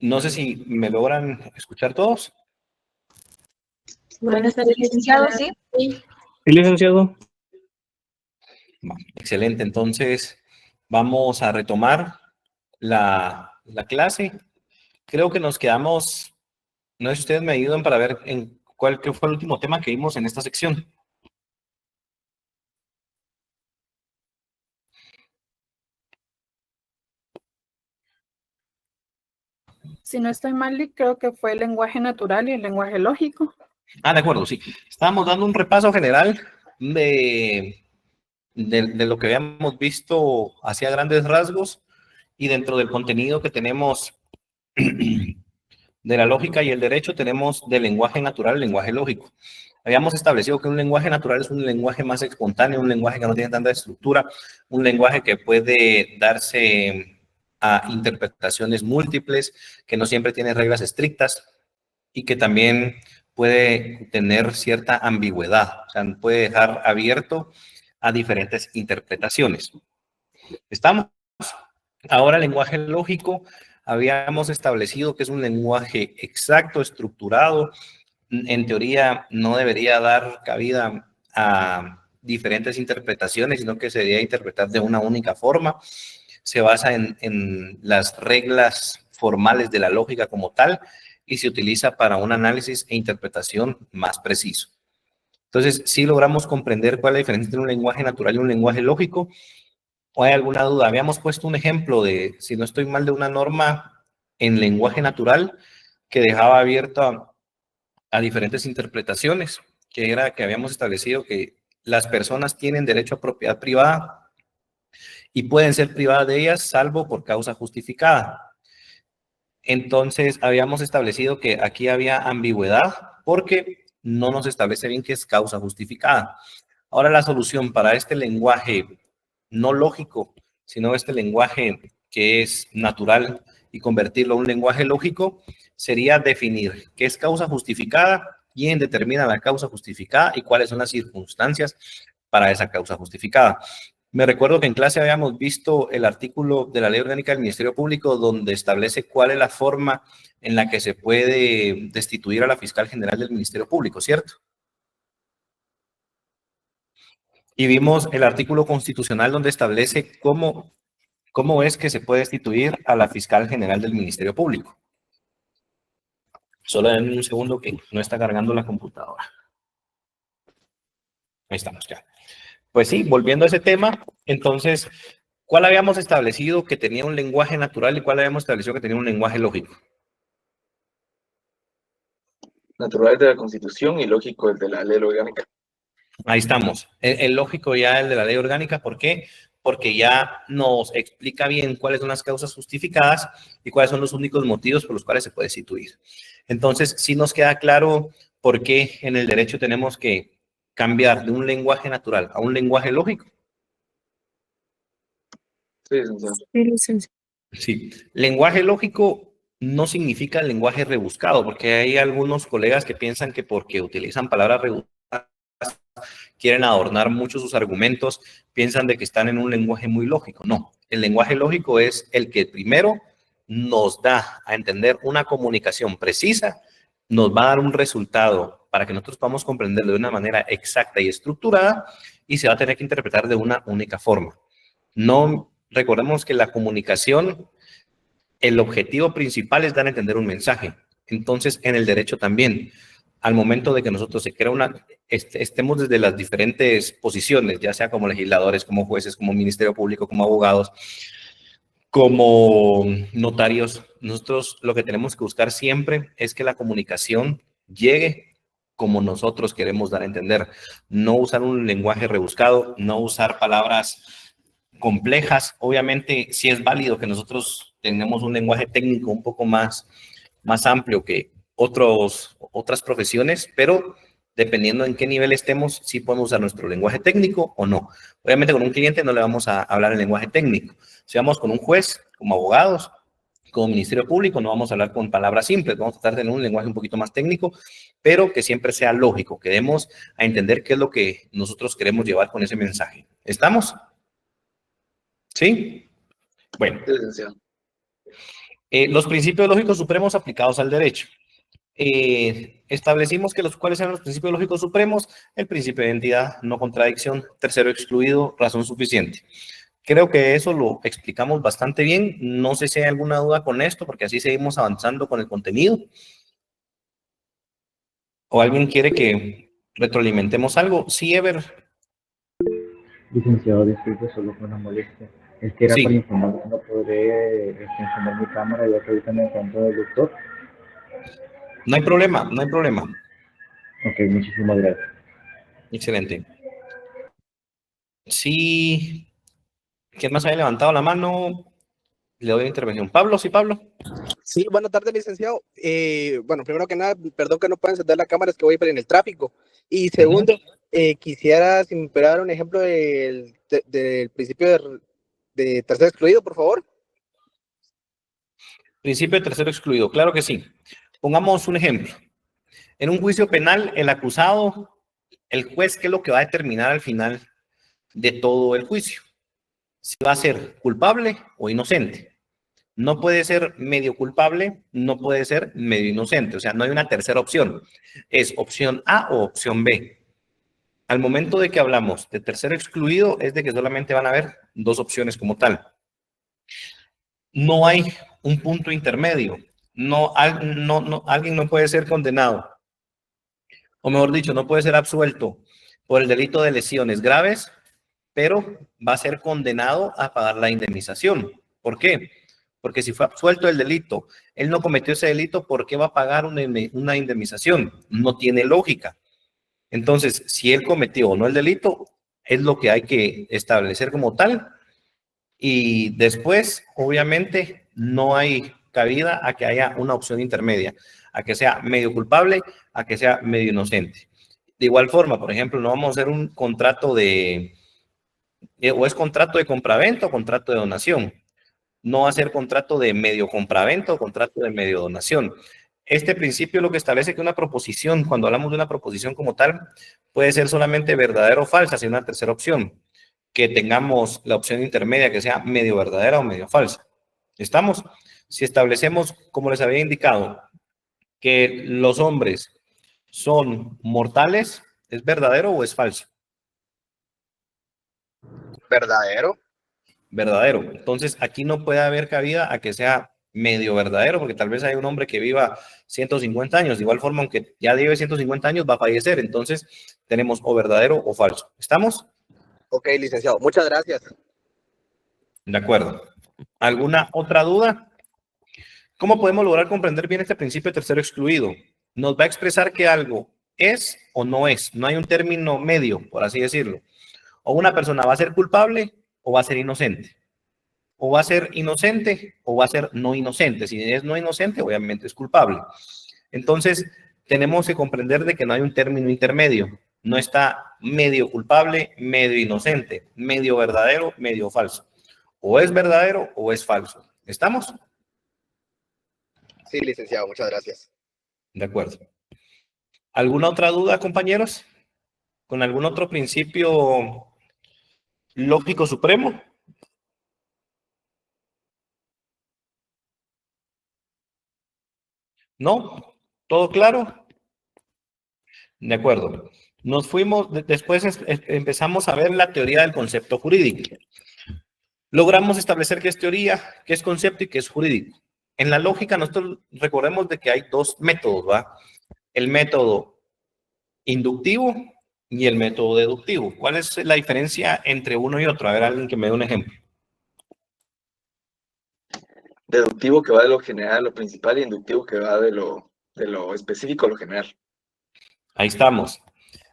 No sé si me logran escuchar todos. Buenas tardes, licenciado, ¿sí? Sí, licenciado. Excelente, entonces vamos a retomar la clase. Creo que nos quedamos, no sé si ustedes me ayudan para ver qué fue el último tema que vimos en esta sección. Si no estoy mal, creo que fue el lenguaje natural y el lenguaje lógico. Ah, de acuerdo, sí. Estábamos dando un repaso general de lo que habíamos visto hacia grandes rasgos y dentro del contenido que tenemos de la lógica y el derecho tenemos del lenguaje natural el lenguaje lógico. Habíamos establecido que un lenguaje natural es un lenguaje más espontáneo, un lenguaje que no tiene tanta estructura, un lenguaje que puede darse a interpretaciones múltiples, que no siempre tiene reglas estrictas y que también puede tener cierta ambigüedad, o sea, puede dejar abierto a diferentes interpretaciones. ¿Estamos? Ahora, el lenguaje lógico, habíamos establecido que es un lenguaje exacto, estructurado. En teoría, no debería dar cabida a diferentes interpretaciones, sino que se debería interpretar de una única forma. Se basa en las reglas formales de la lógica como tal y se utiliza para un análisis e interpretación más preciso. Entonces, si logramos comprender cuál es la diferencia entre un lenguaje natural y un lenguaje lógico, ¿o hay alguna duda? Habíamos puesto un ejemplo de, si no estoy mal, de una norma en lenguaje natural que dejaba abierto a diferentes interpretaciones, que era que habíamos establecido que las personas tienen derecho a propiedad privada y pueden ser privadas de ellas salvo por causa justificada. Entonces, habíamos establecido que aquí había ambigüedad porque no nos establece bien qué es causa justificada. Ahora, la solución para este lenguaje no lógico, sino este lenguaje que es natural y convertirlo en un lenguaje lógico, sería definir qué es causa justificada, quién determina la causa justificada y cuáles son las circunstancias para esa causa justificada. Me recuerdo que en clase habíamos visto el artículo de la Ley Orgánica del Ministerio Público donde establece cuál es la forma en la que se puede destituir a la fiscal general del Ministerio Público, ¿cierto? Y vimos el artículo constitucional donde establece cómo es que se puede destituir a la fiscal general del Ministerio Público. Solo denme un segundo que no está cargando la computadora. Ahí estamos ya. Pues sí, volviendo a ese tema, entonces, ¿cuál habíamos establecido que tenía un lenguaje natural y cuál habíamos establecido que tenía un lenguaje lógico? Natural de la Constitución y lógico el de la Ley Orgánica. Ahí estamos. El lógico ya el de la ley orgánica. ¿Por qué? Porque ya nos explica bien cuáles son las causas justificadas y cuáles son los únicos motivos por los cuales se puede destituir. Entonces, sí nos queda claro por qué en el derecho tenemos que cambiar de un lenguaje natural a un lenguaje lógico. Sí, licenciado. Sí, licenciado. Sí. Lenguaje lógico no significa lenguaje rebuscado, porque hay algunos colegas que piensan que porque utilizan palabras rebuscadas quieren adornar mucho sus argumentos, piensan de que están en un lenguaje muy lógico. No, el lenguaje lógico es el que primero nos da a entender una comunicación precisa, nos va a dar un resultado para que nosotros podamos comprenderlo de una manera exacta y estructurada y se va a tener que interpretar de una única forma. No, recordemos que la comunicación, el objetivo principal es dar a entender un mensaje. Entonces, en el derecho también, al momento de que nosotros se crea estemos desde las diferentes posiciones, ya sea como legisladores, como jueces, como ministerio público, como abogados, como notarios, nosotros lo que tenemos que buscar siempre es que la comunicación llegue como nosotros queremos dar a entender. No usar un lenguaje rebuscado, no usar palabras complejas. Obviamente, sí es válido que nosotros tengamos un lenguaje técnico un poco más amplio que otras profesiones, pero dependiendo en qué nivel estemos, sí podemos usar nuestro lenguaje técnico o no. Obviamente con un cliente no le vamos a hablar en lenguaje técnico. Si vamos con un juez, como abogados, como ministerio público, no vamos a hablar con palabras simples, vamos a tratar de tener un lenguaje un poquito más técnico, pero que siempre sea lógico, que demos a entender qué es lo que nosotros queremos llevar con ese mensaje. ¿Estamos? ¿Sí? Bueno. Sí, licenciado. Los principios lógicos supremos aplicados al derecho. Establecimos que cuáles eran los principios lógicos supremos: el principio de identidad, no contradicción, tercero excluido, razón suficiente. Creo que eso lo explicamos bastante bien. No sé si hay alguna duda con esto, porque así seguimos avanzando con el contenido. ¿O alguien quiere que retroalimentemos algo? Sí, Ever. Licenciado, disculpe, solo con una molestia. Es que era Sí. para informar que no podré encender mi cámara, ya que ahorita me encuentro del doctor. No hay problema, no hay problema. Ok, muchísimas gracias. Excelente. Sí. ¿Quién más había levantado la mano? Le doy la intervención. Pablo, sí, Pablo. Sí, buenas tardes, licenciado. Bueno, primero que nada, perdón que no pueda encender la cámara, es que voy en el tráfico. Y segundo, quisiera, si me pudiera dar un ejemplo del principio de tercer excluido, por favor. Principio de tercero excluido, claro que sí. Pongamos un ejemplo. En un juicio penal, el acusado, el juez, ¿qué es lo que va a determinar al final de todo el juicio? Si va a ser culpable o inocente. No puede ser medio culpable, no puede ser medio inocente. O sea, no hay una tercera opción. Es opción A o opción B. Al momento de que hablamos de tercero excluido, es de que solamente van a haber dos opciones como tal. No hay un punto intermedio. Alguien no puede ser condenado, o mejor dicho, no puede ser absuelto por el delito de lesiones graves, pero va a ser condenado a pagar la indemnización. ¿Por qué? Porque si fue absuelto del delito, él no cometió ese delito, ¿por qué va a pagar una indemnización? No tiene lógica. Entonces, si él cometió o no el delito, es lo que hay que establecer como tal. Y después, obviamente, no hay cabida a que haya una opción intermedia, a que sea medio culpable, a que sea medio inocente. De igual forma, por ejemplo, no vamos a hacer un contrato o es contrato de compraventa o contrato de donación. No va a ser contrato de medio compraventa o contrato de medio donación. Este principio lo que establece que una proposición, cuando hablamos de una proposición como tal, puede ser solamente verdadera o falsa, sin una tercera opción. Que tengamos la opción intermedia que sea medio verdadera o medio falsa. ¿Estamos? Si establecemos, como les había indicado, que los hombres son mortales, ¿es verdadero o es falso? Verdadero. Verdadero. Entonces, aquí no puede haber cabida a que sea medio verdadero, porque tal vez hay un hombre que viva 150 años. De igual forma, aunque ya lleve 150 años, va a fallecer. Entonces, tenemos o verdadero o falso. ¿Estamos? Ok, licenciado, muchas gracias. De acuerdo. ¿Alguna otra duda? ¿Cómo podemos lograr comprender bien este principio de tercero excluido? Nos va a expresar que algo es o no es. No hay un término medio, por así decirlo. O una persona va a ser culpable o va a ser inocente. O va a ser inocente o va a ser no inocente. Si es no inocente, obviamente es culpable. Entonces, tenemos que comprender de que no hay un término intermedio. No está medio culpable, medio inocente, medio verdadero, medio falso. O es verdadero o es falso. ¿Estamos? Sí, licenciado, muchas gracias. De acuerdo. ¿Alguna otra duda, compañeros? ¿Con algún otro principio lógico supremo? ¿No? ¿Todo claro? De acuerdo. Nos fuimos, después empezamos a ver la teoría del concepto jurídico. Logramos establecer qué es teoría, qué es concepto y qué es jurídico. En la lógica, nosotros recordemos de que hay dos métodos, ¿va? El método inductivo y el método deductivo. ¿Cuál es la diferencia entre uno y otro? A ver, alguien que me dé un ejemplo. Deductivo que va de lo general a lo principal y inductivo que va de lo específico a lo general. Ahí estamos.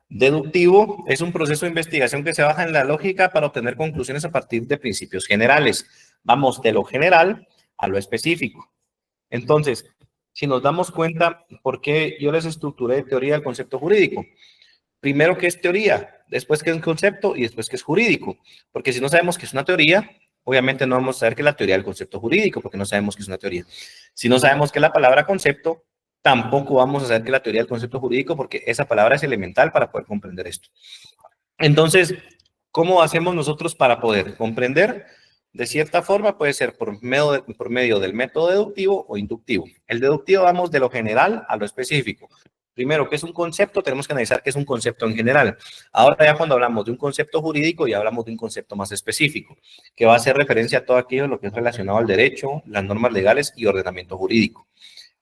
Deductivo es un proceso de investigación que se basa en la lógica para obtener conclusiones a partir de principios generales. Vamos de lo general a lo específico. Entonces, si nos damos cuenta por qué yo les estructuré teoría del concepto jurídico. Primero, ¿qué es teoría? Después, ¿qué es un concepto? Y después, ¿qué es jurídico? Porque si no sabemos qué es una teoría, obviamente no vamos a saber qué es la teoría del concepto jurídico, porque no sabemos qué es una teoría. Si no sabemos qué es la palabra concepto, tampoco vamos a saber qué es la teoría del concepto jurídico, porque esa palabra es elemental para poder comprender esto. Entonces, ¿cómo hacemos nosotros para poder comprender? De cierta forma puede ser por medio del método deductivo o inductivo. El deductivo vamos de lo general a lo específico. Primero, ¿qué es un concepto? Tenemos que analizar qué es un concepto en general. Ahora ya cuando hablamos de un concepto jurídico, ya hablamos de un concepto más específico, que va a hacer referencia a todo aquello lo que es relacionado al derecho, las normas legales y ordenamiento jurídico.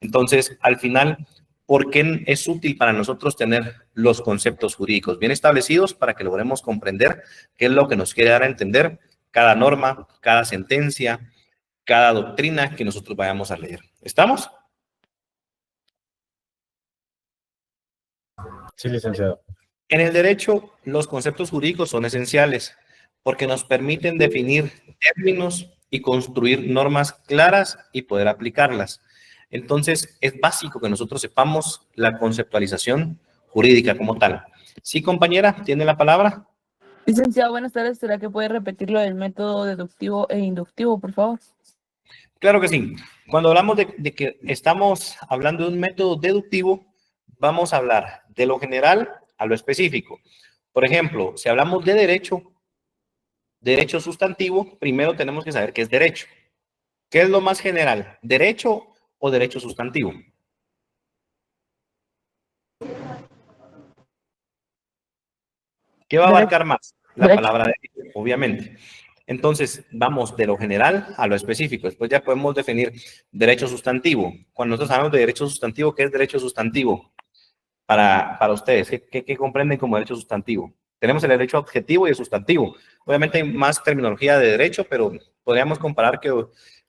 Entonces, al final, ¿por qué es útil para nosotros tener los conceptos jurídicos bien establecidos para que logremos comprender qué es lo que nos quiere dar a entender cada norma, cada sentencia, cada doctrina que nosotros vayamos a leer? ¿Estamos? Sí, licenciado. En el derecho, los conceptos jurídicos son esenciales porque nos permiten definir términos y construir normas claras y poder aplicarlas. Entonces, es básico que nosotros sepamos la conceptualización jurídica como tal. Sí, compañera, ¿tiene la palabra? Licenciado, buenas tardes. ¿Será que puede repetir lo del método deductivo e inductivo, por favor? Claro que sí. Cuando hablamos de que estamos hablando de un método deductivo, vamos a hablar de lo general a lo específico. Por ejemplo, si hablamos de derecho sustantivo, primero tenemos que saber qué es derecho. ¿Qué es lo más general? ¿Derecho o derecho sustantivo? ¿Qué va a abarcar más? La Derecho. palabra derecho, obviamente. Entonces, vamos de lo general a lo específico. Después ya podemos definir derecho sustantivo. Cuando nosotros hablamos de derecho sustantivo, ¿qué es derecho sustantivo? Para ustedes, ¿qué comprenden como derecho sustantivo? Tenemos el derecho adjetivo y el sustantivo. Obviamente hay más terminología de derecho, pero podríamos comparar que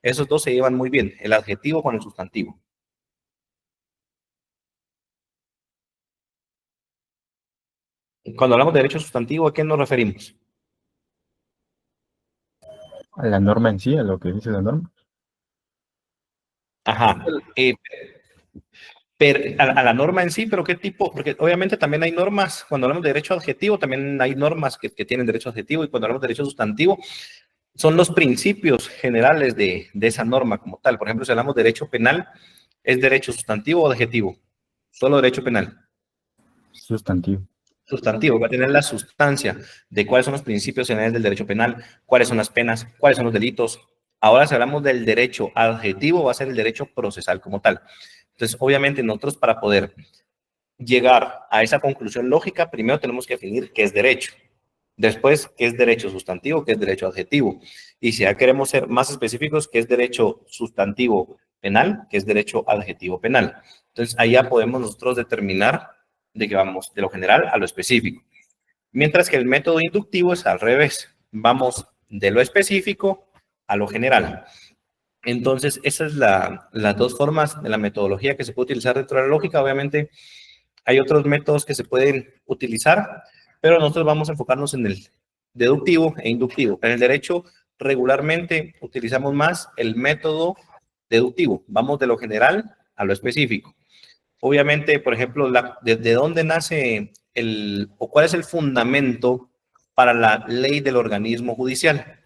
esos dos se llevan muy bien, el adjetivo con el sustantivo. Cuando hablamos de derecho sustantivo, ¿a qué nos referimos? A la norma en sí, a lo que dice la norma. Ajá. A la norma en sí, pero ¿qué tipo? Porque obviamente también hay normas, cuando hablamos de derecho adjetivo, también hay normas que tienen derecho adjetivo, y cuando hablamos de derecho sustantivo, son los principios generales de esa norma como tal. Por ejemplo, si hablamos de derecho penal, ¿es derecho sustantivo o adjetivo? Solo derecho penal. Sustantivo. Sustantivo, va a tener la sustancia de cuáles son los principios generales del derecho penal, cuáles son las penas, cuáles son los delitos. Ahora, si hablamos del derecho adjetivo, va a ser el derecho procesal como tal. Entonces, obviamente, nosotros para poder llegar a esa conclusión lógica, primero tenemos que definir qué es derecho. Después, qué es derecho sustantivo, qué es derecho adjetivo. Y si ya queremos ser más específicos, qué es derecho sustantivo penal, qué es derecho adjetivo penal. Entonces, ahí ya podemos nosotros determinar de que vamos de lo general a lo específico. Mientras que el método inductivo es al revés. Vamos de lo específico a lo general. Entonces, esas son las dos formas de la metodología que se puede utilizar dentro de la lógica. Obviamente, hay otros métodos que se pueden utilizar, pero nosotros vamos a enfocarnos en el deductivo e inductivo. En el derecho, regularmente utilizamos más el método deductivo. Vamos de lo general a lo específico. Obviamente, por ejemplo, ¿de dónde nace o cuál es el fundamento para la ley del organismo judicial?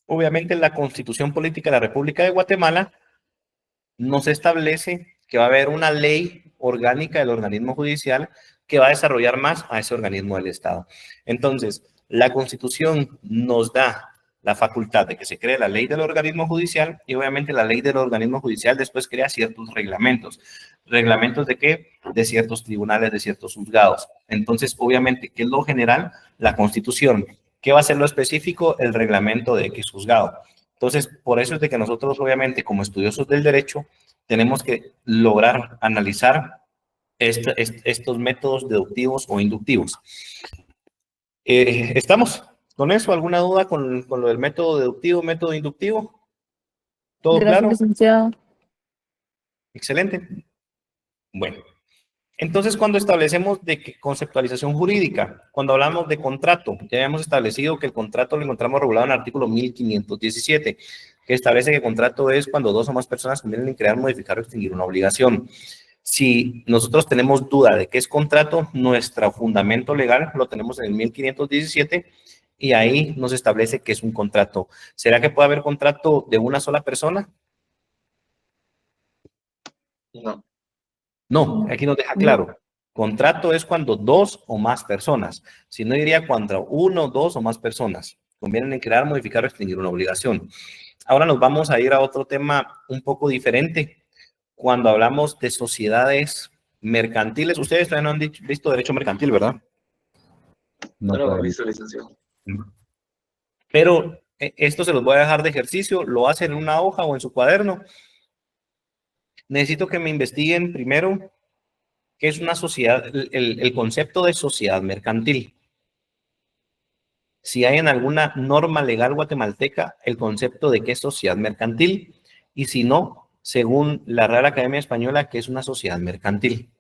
Obviamente, la Constitución Política de la República de Guatemala nos establece que va a haber una ley orgánica del organismo judicial que va a desarrollar más a ese organismo del Estado. Entonces, la Constitución nos da la facultad de que se cree la ley del organismo judicial, y obviamente la ley del organismo judicial después crea ciertos reglamentos. ¿Reglamentos de qué? De ciertos tribunales, de ciertos juzgados. Entonces, obviamente, ¿qué es lo general? La Constitución. ¿Qué va a ser lo específico? El reglamento de X juzgado. Entonces, por eso es de que nosotros, obviamente, como estudiosos del derecho, tenemos que lograr analizar estos métodos deductivos o inductivos. ¿Estamos con eso? ¿Alguna duda con lo del método deductivo, método inductivo? ¿Todo Gracias, claro? licenciado. Excelente. Bueno, entonces cuando establecemos conceptualización jurídica, cuando hablamos de contrato, ya habíamos establecido que el contrato lo encontramos regulado en el artículo 1517, que establece que el contrato es cuando dos o más personas convienen en crear, modificar o extinguir una obligación. Si nosotros tenemos duda de qué es contrato, nuestro fundamento legal lo tenemos en el 1517 y ahí nos establece que es un contrato. ¿Será que puede haber contrato de una sola persona? No. No, aquí nos deja claro. Contrato es cuando dos o más personas. Si no, diría cuando uno, dos o más personas convienen en crear, modificar o extinguir una obligación. Ahora nos vamos a ir a otro tema un poco diferente. Cuando hablamos de sociedades mercantiles, ustedes todavía no han visto derecho mercantil, ¿verdad? No lo hemos visto, licenciado. Pero esto se los voy a dejar de ejercicio, lo hacen en una hoja o en su cuaderno. Necesito que me investiguen primero qué es una sociedad, el concepto de sociedad mercantil. Si hay en alguna norma legal guatemalteca el concepto de qué es sociedad mercantil, y si no, según la Real Academia Española, qué es una sociedad mercantil.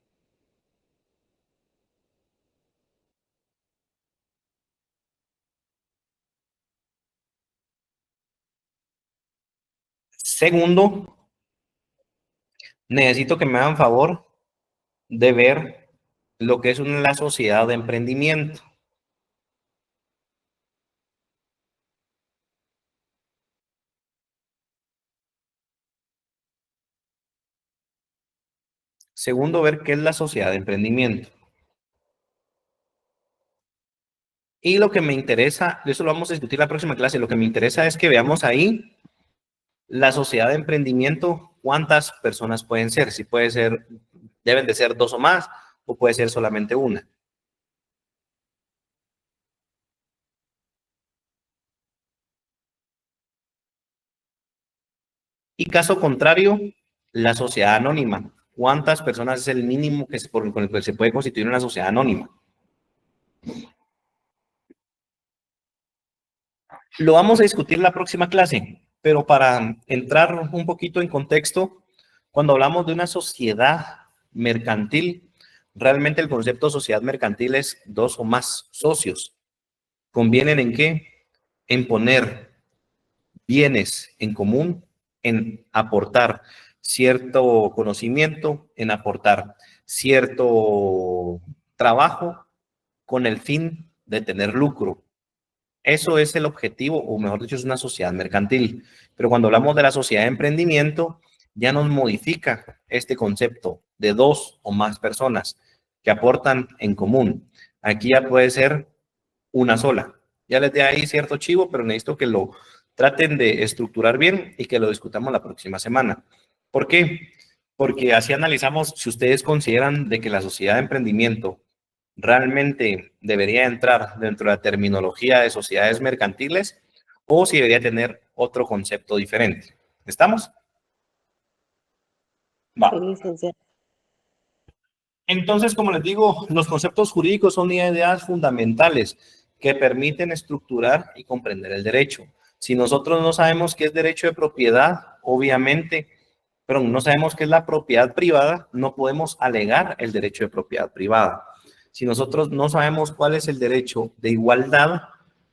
Segundo, necesito que me hagan favor de ver lo que es la sociedad de emprendimiento. Segundo, ver qué es la sociedad de emprendimiento. Y lo que me interesa, eso lo vamos a discutir la próxima clase, lo que me interesa es que veamos ahí la sociedad de emprendimiento, cuántas personas pueden ser, si puede ser, deben de ser dos o más, o puede ser solamente una. Y caso contrario, la sociedad anónima. ¿Cuántas personas es el mínimo con el que se puede constituir una sociedad anónima? Lo vamos a discutir la próxima clase, pero para entrar un poquito en contexto, cuando hablamos de una sociedad mercantil, realmente el concepto de sociedad mercantil es dos o más socios. ¿Convienen en qué? En poner bienes en común, en aportar cierto conocimiento, en aportar cierto trabajo con el fin de tener lucro. Eso es el objetivo, o mejor dicho, es una sociedad mercantil. Pero cuando hablamos de la sociedad de emprendimiento, ya nos modifica este concepto de dos o más personas que aportan en común. Aquí ya puede ser una sola. Ya les dé ahí cierto chivo, pero necesito que lo traten de estructurar bien y que lo discutamos la próxima semana. ¿Por qué? Porque así analizamos si ustedes consideran de que la sociedad de emprendimiento realmente debería entrar dentro de la terminología de sociedades mercantiles o si debería tener otro concepto diferente. ¿Estamos? Va. Sí, licenciado. Entonces, como les digo, los conceptos jurídicos son ideas fundamentales que permiten estructurar y comprender el derecho. Si nosotros no sabemos qué es derecho de propiedad, obviamente, pero no sabemos qué es la propiedad privada, no podemos alegar el derecho de propiedad privada. Si nosotros no sabemos cuál es el derecho de igualdad,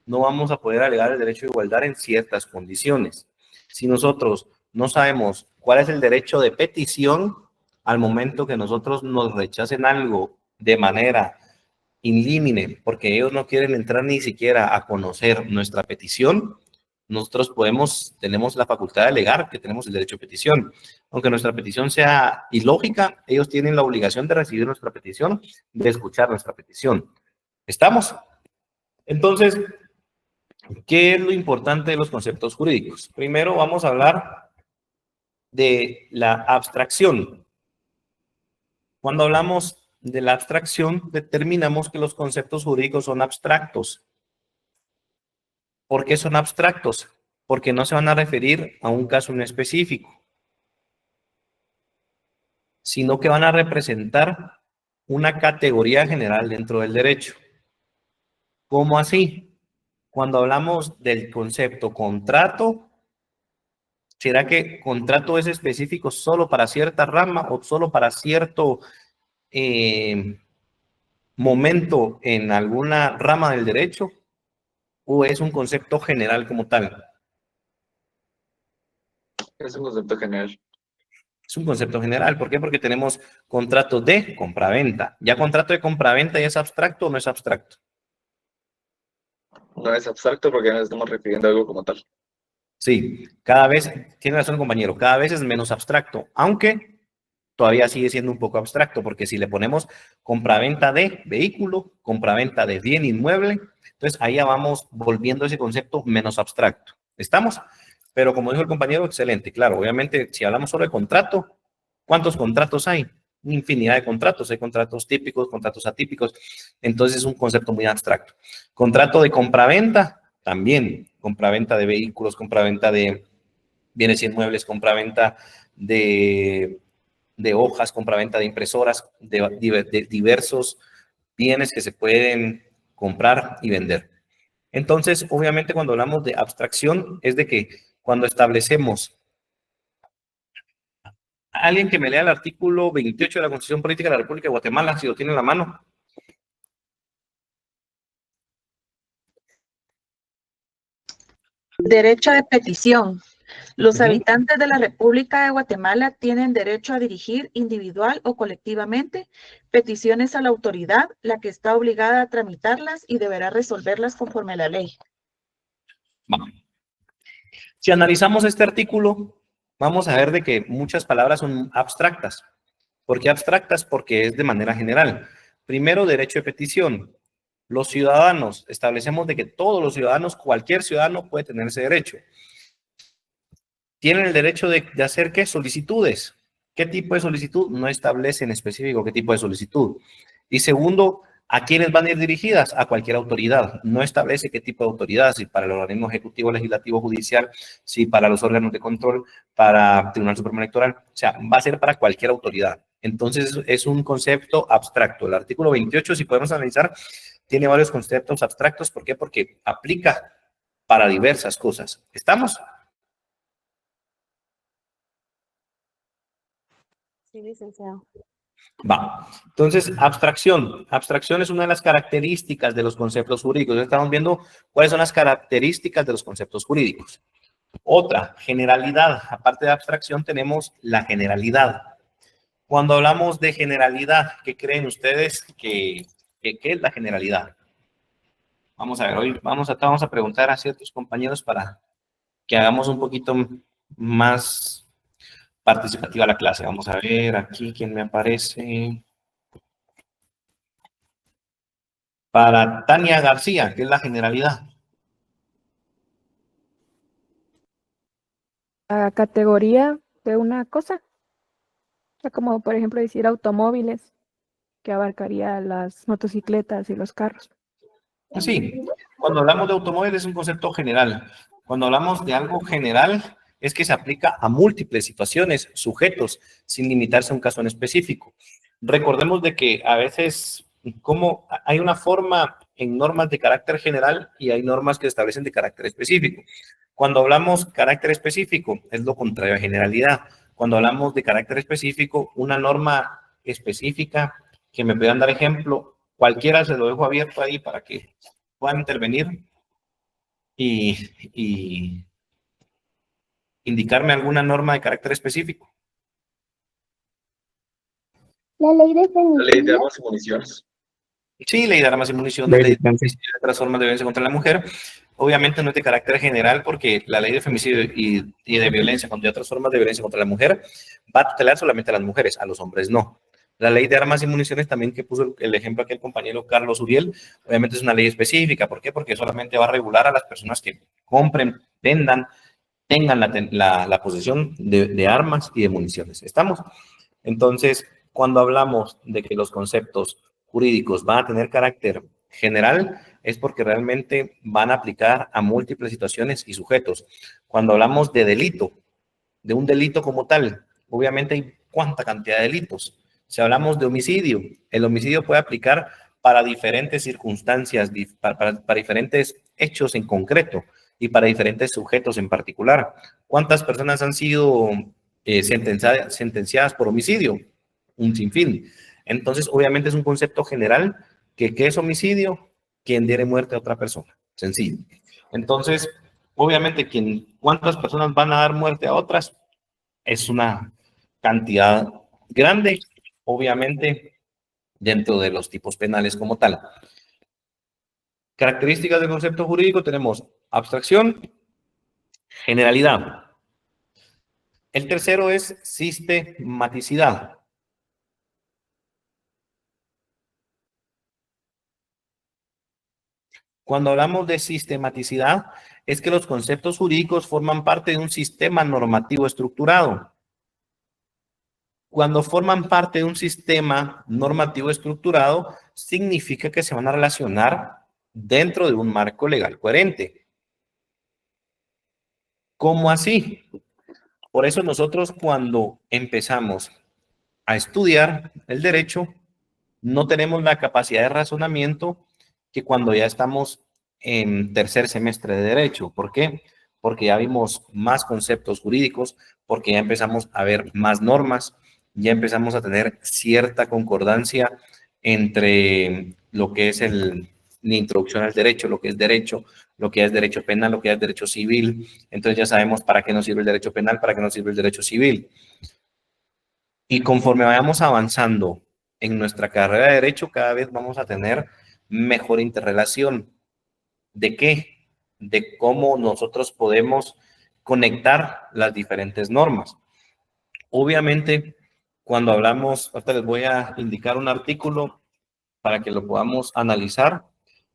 no vamos a poder alegar el derecho de igualdad en ciertas condiciones. Si nosotros no sabemos cuál es el derecho de petición, al momento que nosotros nos rechacen algo de manera in limine, porque ellos no quieren entrar ni siquiera a conocer nuestra petición, nosotros tenemos la facultad de alegar que tenemos el derecho de petición. Aunque nuestra petición sea ilógica, ellos tienen la obligación de recibir nuestra petición, de escuchar nuestra petición. ¿Estamos? Entonces, ¿qué es lo importante de los conceptos jurídicos? Primero vamos a hablar de la abstracción. Cuando hablamos de la abstracción, determinamos que los conceptos jurídicos son abstractos. ¿Por qué son abstractos? Porque no se van a referir a un caso en específico, sino que van a representar una categoría general dentro del derecho. ¿Cómo así? Cuando hablamos del concepto contrato, ¿será que contrato es específico solo para cierta rama o solo para cierto momento en alguna rama del derecho? ¿O es un concepto general como tal? Es un concepto general. Es un concepto general. ¿Por qué? Porque tenemos contrato de compraventa. ¿Ya contrato de compraventa ya es abstracto o no es abstracto? No es abstracto porque nos estamos refiriendo a algo como tal. Sí, cada vez, tiene razón el compañero, cada vez es menos abstracto, aunque todavía sigue siendo un poco abstracto, porque si le ponemos compraventa de vehículo, compraventa de bien inmueble, entonces ahí ya vamos volviendo ese concepto menos abstracto. ¿Estamos? Pero como dijo el compañero, excelente. Claro, obviamente, si hablamos solo de contrato, ¿cuántos contratos hay? Infinidad de contratos. Hay contratos típicos, contratos atípicos. Entonces es un concepto muy abstracto. Contrato de compraventa, también. Compraventa de vehículos, compraventa de bienes inmuebles, compraventa de hojas, compraventa de impresoras, de diversos bienes que se pueden comprar y vender. Entonces, obviamente, cuando hablamos de abstracción, es de que cuando establecemos, alguien que me lea el artículo 28 de la Constitución Política de la República de Guatemala, si lo tiene en la mano. Derecho de petición. Los habitantes de la República de Guatemala tienen derecho a dirigir individual o colectivamente peticiones a la autoridad, la que está obligada a tramitarlas y deberá resolverlas conforme a la ley. Si analizamos este artículo, vamos a ver de que muchas palabras son abstractas. ¿Por qué abstractas? Porque es de manera general. Primero, derecho de petición. Los ciudadanos, establecemos de que todos los ciudadanos, cualquier ciudadano puede tener ese derecho. Tienen el derecho de hacer, ¿qué? Solicitudes. ¿Qué tipo de solicitud? No establece en específico qué tipo de solicitud. Y segundo, ¿a quiénes van a ir dirigidas? A cualquier autoridad. No establece qué tipo de autoridad, si para el organismo ejecutivo, legislativo, judicial, si para los órganos de control, para Tribunal Supremo Electoral. O sea, va a ser para cualquier autoridad. Entonces, es un concepto abstracto. El artículo 28, si podemos analizar, tiene varios conceptos abstractos. ¿Por qué? Porque aplica para diversas cosas. ¿Estamos? Sí, licenciado. Va. Entonces, abstracción. Abstracción es una de las características de los conceptos jurídicos. Estamos viendo cuáles son las características de los conceptos jurídicos. Otra, generalidad. Aparte de abstracción, tenemos la generalidad. Cuando hablamos de generalidad, ¿qué creen ustedes qué es la generalidad? Vamos a ver, hoy vamos a preguntar a ciertos compañeros para que hagamos un poquito más participativa la clase. Vamos a ver aquí quién me aparece. Para Tania García, ¿qué es la generalidad? La categoría de una cosa. O sea, como por ejemplo decir automóviles, que abarcaría las motocicletas y los carros. Sí, cuando hablamos de automóviles es un concepto general. Cuando hablamos de algo general, es que se aplica a múltiples situaciones, sujetos, sin limitarse a un caso en específico. Recordemos de que a veces, como hay una forma en normas de carácter general y hay normas que establecen de carácter específico. Cuando hablamos carácter específico, es lo contrario a generalidad. Cuando hablamos de carácter específico, una norma específica, que me puedan dar ejemplo, cualquiera se lo dejo abierto ahí para que puedan intervenir y indicarme alguna norma de carácter específico. La ley de femicidio. La ley de armas y municiones. Sí, ley de armas y municiones, ley de femicidio y otras formas de violencia contra la mujer. Obviamente no es de carácter general porque la ley de femicidio y de violencia contra otras formas de violencia contra la mujer va a tutelar solamente a las mujeres, a los hombres no. La ley de armas y municiones también que puso el ejemplo aquí el compañero Carlos Uriel, obviamente es una ley específica. ¿Por qué? Porque solamente va a regular a las personas que compren, vendan, tengan la posesión de armas y de municiones. ¿Estamos? Entonces, cuando hablamos de que los conceptos jurídicos van a tener carácter general, es porque realmente van a aplicar a múltiples situaciones y sujetos. Cuando hablamos de delito, de un delito como tal, obviamente hay cuánta cantidad de delitos. Si hablamos de homicidio, el homicidio puede aplicar para diferentes circunstancias, para diferentes hechos en concreto y para diferentes sujetos en particular. ¿Cuántas personas han sido sentenciadas por homicidio? Un sinfín. Entonces, obviamente es un concepto general que ¿qué es homicidio? Quien diere muerte a otra persona. Sencillo. Entonces, obviamente, ¿cuántas personas van a dar muerte a otras? Es una cantidad grande, obviamente, dentro de los tipos penales como tal. Características del concepto jurídico tenemos abstracción, generalidad. El tercero es sistematicidad. Cuando hablamos de sistematicidad, es que los conceptos jurídicos forman parte de un sistema normativo estructurado. Cuando forman parte de un sistema normativo estructurado, significa que se van a relacionar dentro de un marco legal coherente. ¿Cómo así? Por eso nosotros cuando empezamos a estudiar el derecho, no tenemos la capacidad de razonamiento que cuando ya estamos en tercer semestre de derecho. ¿Por qué? Porque ya vimos más conceptos jurídicos, porque ya empezamos a ver más normas, ya empezamos a tener cierta concordancia entre lo que es la introducción al derecho, lo que es derecho penal, lo que es derecho civil. Entonces ya sabemos para qué nos sirve el derecho penal, para qué nos sirve el derecho civil. Y conforme vayamos avanzando en nuestra carrera de derecho, cada vez vamos a tener mejor interrelación. ¿De qué? De cómo nosotros podemos conectar las diferentes normas. Obviamente, cuando hablamos, ahorita les voy a indicar un artículo para que lo podamos analizar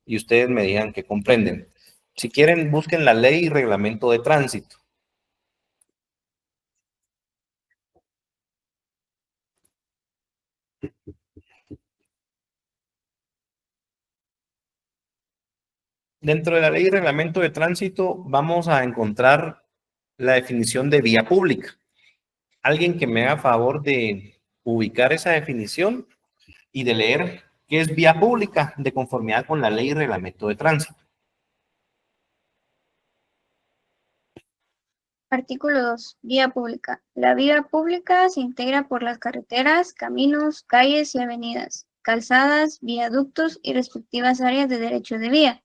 y ustedes me digan que comprenden. Si quieren, busquen la ley y reglamento de tránsito. Dentro de la ley y reglamento de tránsito vamos a encontrar la definición de vía pública. Alguien que me haga favor de ubicar esa definición y de leer qué es vía pública de conformidad con la ley y reglamento de tránsito. Artículo 2. Vía pública. La vía pública se integra por las carreteras, caminos, calles y avenidas, calzadas, viaductos y respectivas áreas de derecho de vía,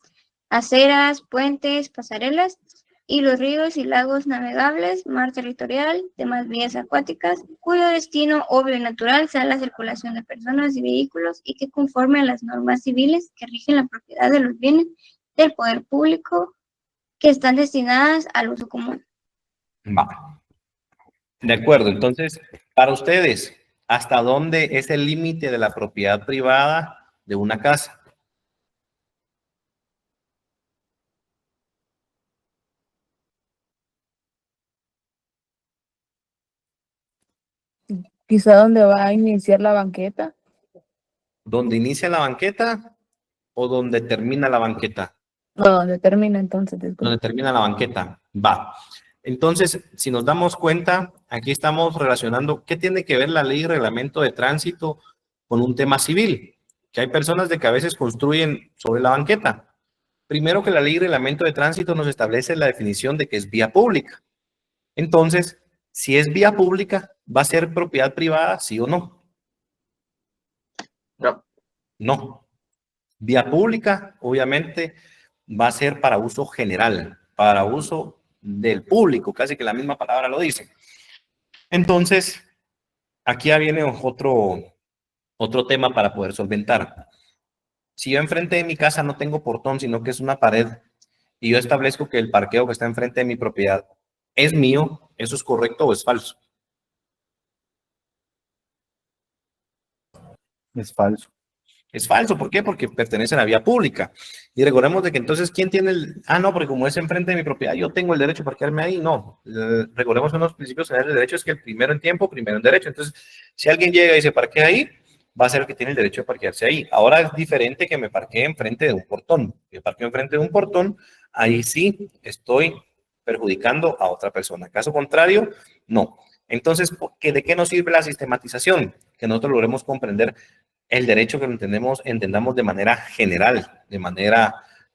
aceras, puentes, pasarelas y los ríos y lagos navegables, mar territorial, demás vías acuáticas, cuyo destino obvio y natural sea la circulación de personas y vehículos y que conforme a las normas civiles que rigen la propiedad de los bienes del poder público que están destinadas al uso común. Va. De acuerdo, entonces, para ustedes, ¿hasta dónde es el límite de la propiedad privada de una casa? Quizá donde va a iniciar la banqueta. ¿Dónde inicia la banqueta o donde termina la banqueta? No, donde termina entonces. Disculpe. Donde termina la banqueta. Va. Entonces, si nos damos cuenta, aquí estamos relacionando qué tiene que ver la ley y reglamento de tránsito con un tema civil, que hay personas de que a veces construyen sobre la banqueta. Primero que la ley y reglamento de tránsito nos establece la definición de que es vía pública. Entonces, si es vía pública, ¿va a ser propiedad privada, sí o no? No. No. Vía pública, obviamente, va a ser para uso general, para uso del público, casi que la misma palabra lo dice. Entonces, aquí ya viene otro tema para poder solventar. Si yo enfrente de mi casa no tengo portón, sino que es una pared, y yo establezco que el parqueo que está enfrente de mi propiedad es mío, ¿eso es correcto o es falso? Es falso. Es falso, ¿por qué? Porque pertenece a la vía pública. Y recordemos de que entonces, ¿quién tiene el...? Ah, no, porque como es enfrente de mi propiedad, yo tengo el derecho a parquearme ahí. No, recordemos que uno de los principios generales del derecho es que el primero en tiempo, primero en derecho. Entonces, si alguien llega y se parquea ahí, va a ser el que tiene el derecho de parquearse ahí. Ahora es diferente que me parquee enfrente de un portón. Si me parqueo enfrente de un portón, ahí sí estoy perjudicando a otra persona. Caso contrario, no. Entonces, ¿de qué nos sirve la sistematización? Que nosotros logremos comprender el derecho que lo entendamos de manera general, de manera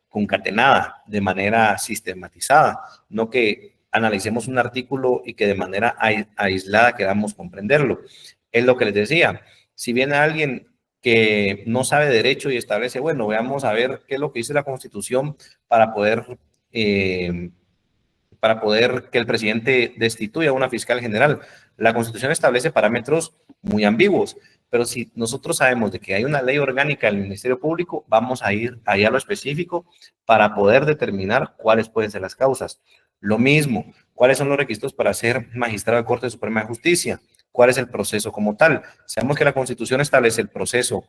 concatenada, de manera sistematizada, no que analicemos un artículo y que de manera aislada queramos comprenderlo. Es lo que les decía, si viene alguien que no sabe derecho y establece, bueno, veamos a ver qué es lo que dice la Constitución para poder que el presidente destituya a una fiscal general. La Constitución establece parámetros muy ambiguos, pero si nosotros sabemos de que hay una ley orgánica del Ministerio Público, vamos a ir allá a lo específico para poder determinar cuáles pueden ser las causas. Lo mismo, cuáles son los requisitos para ser magistrado de Corte Suprema de Justicia, cuál es el proceso como tal. Sabemos que la Constitución establece el proceso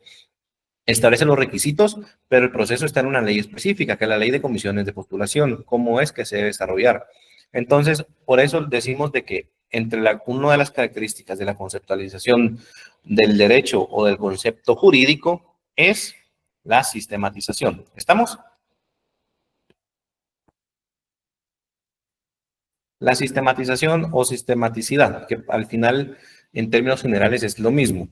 establece los requisitos, pero el proceso está en una ley específica, que es la ley de comisiones de postulación, cómo es que se debe desarrollar. Entonces, por eso decimos de que una de las características de la conceptualización del derecho o del concepto jurídico es la sistematización. ¿Estamos? La sistematización o sistematicidad, que al final, en términos generales, es lo mismo.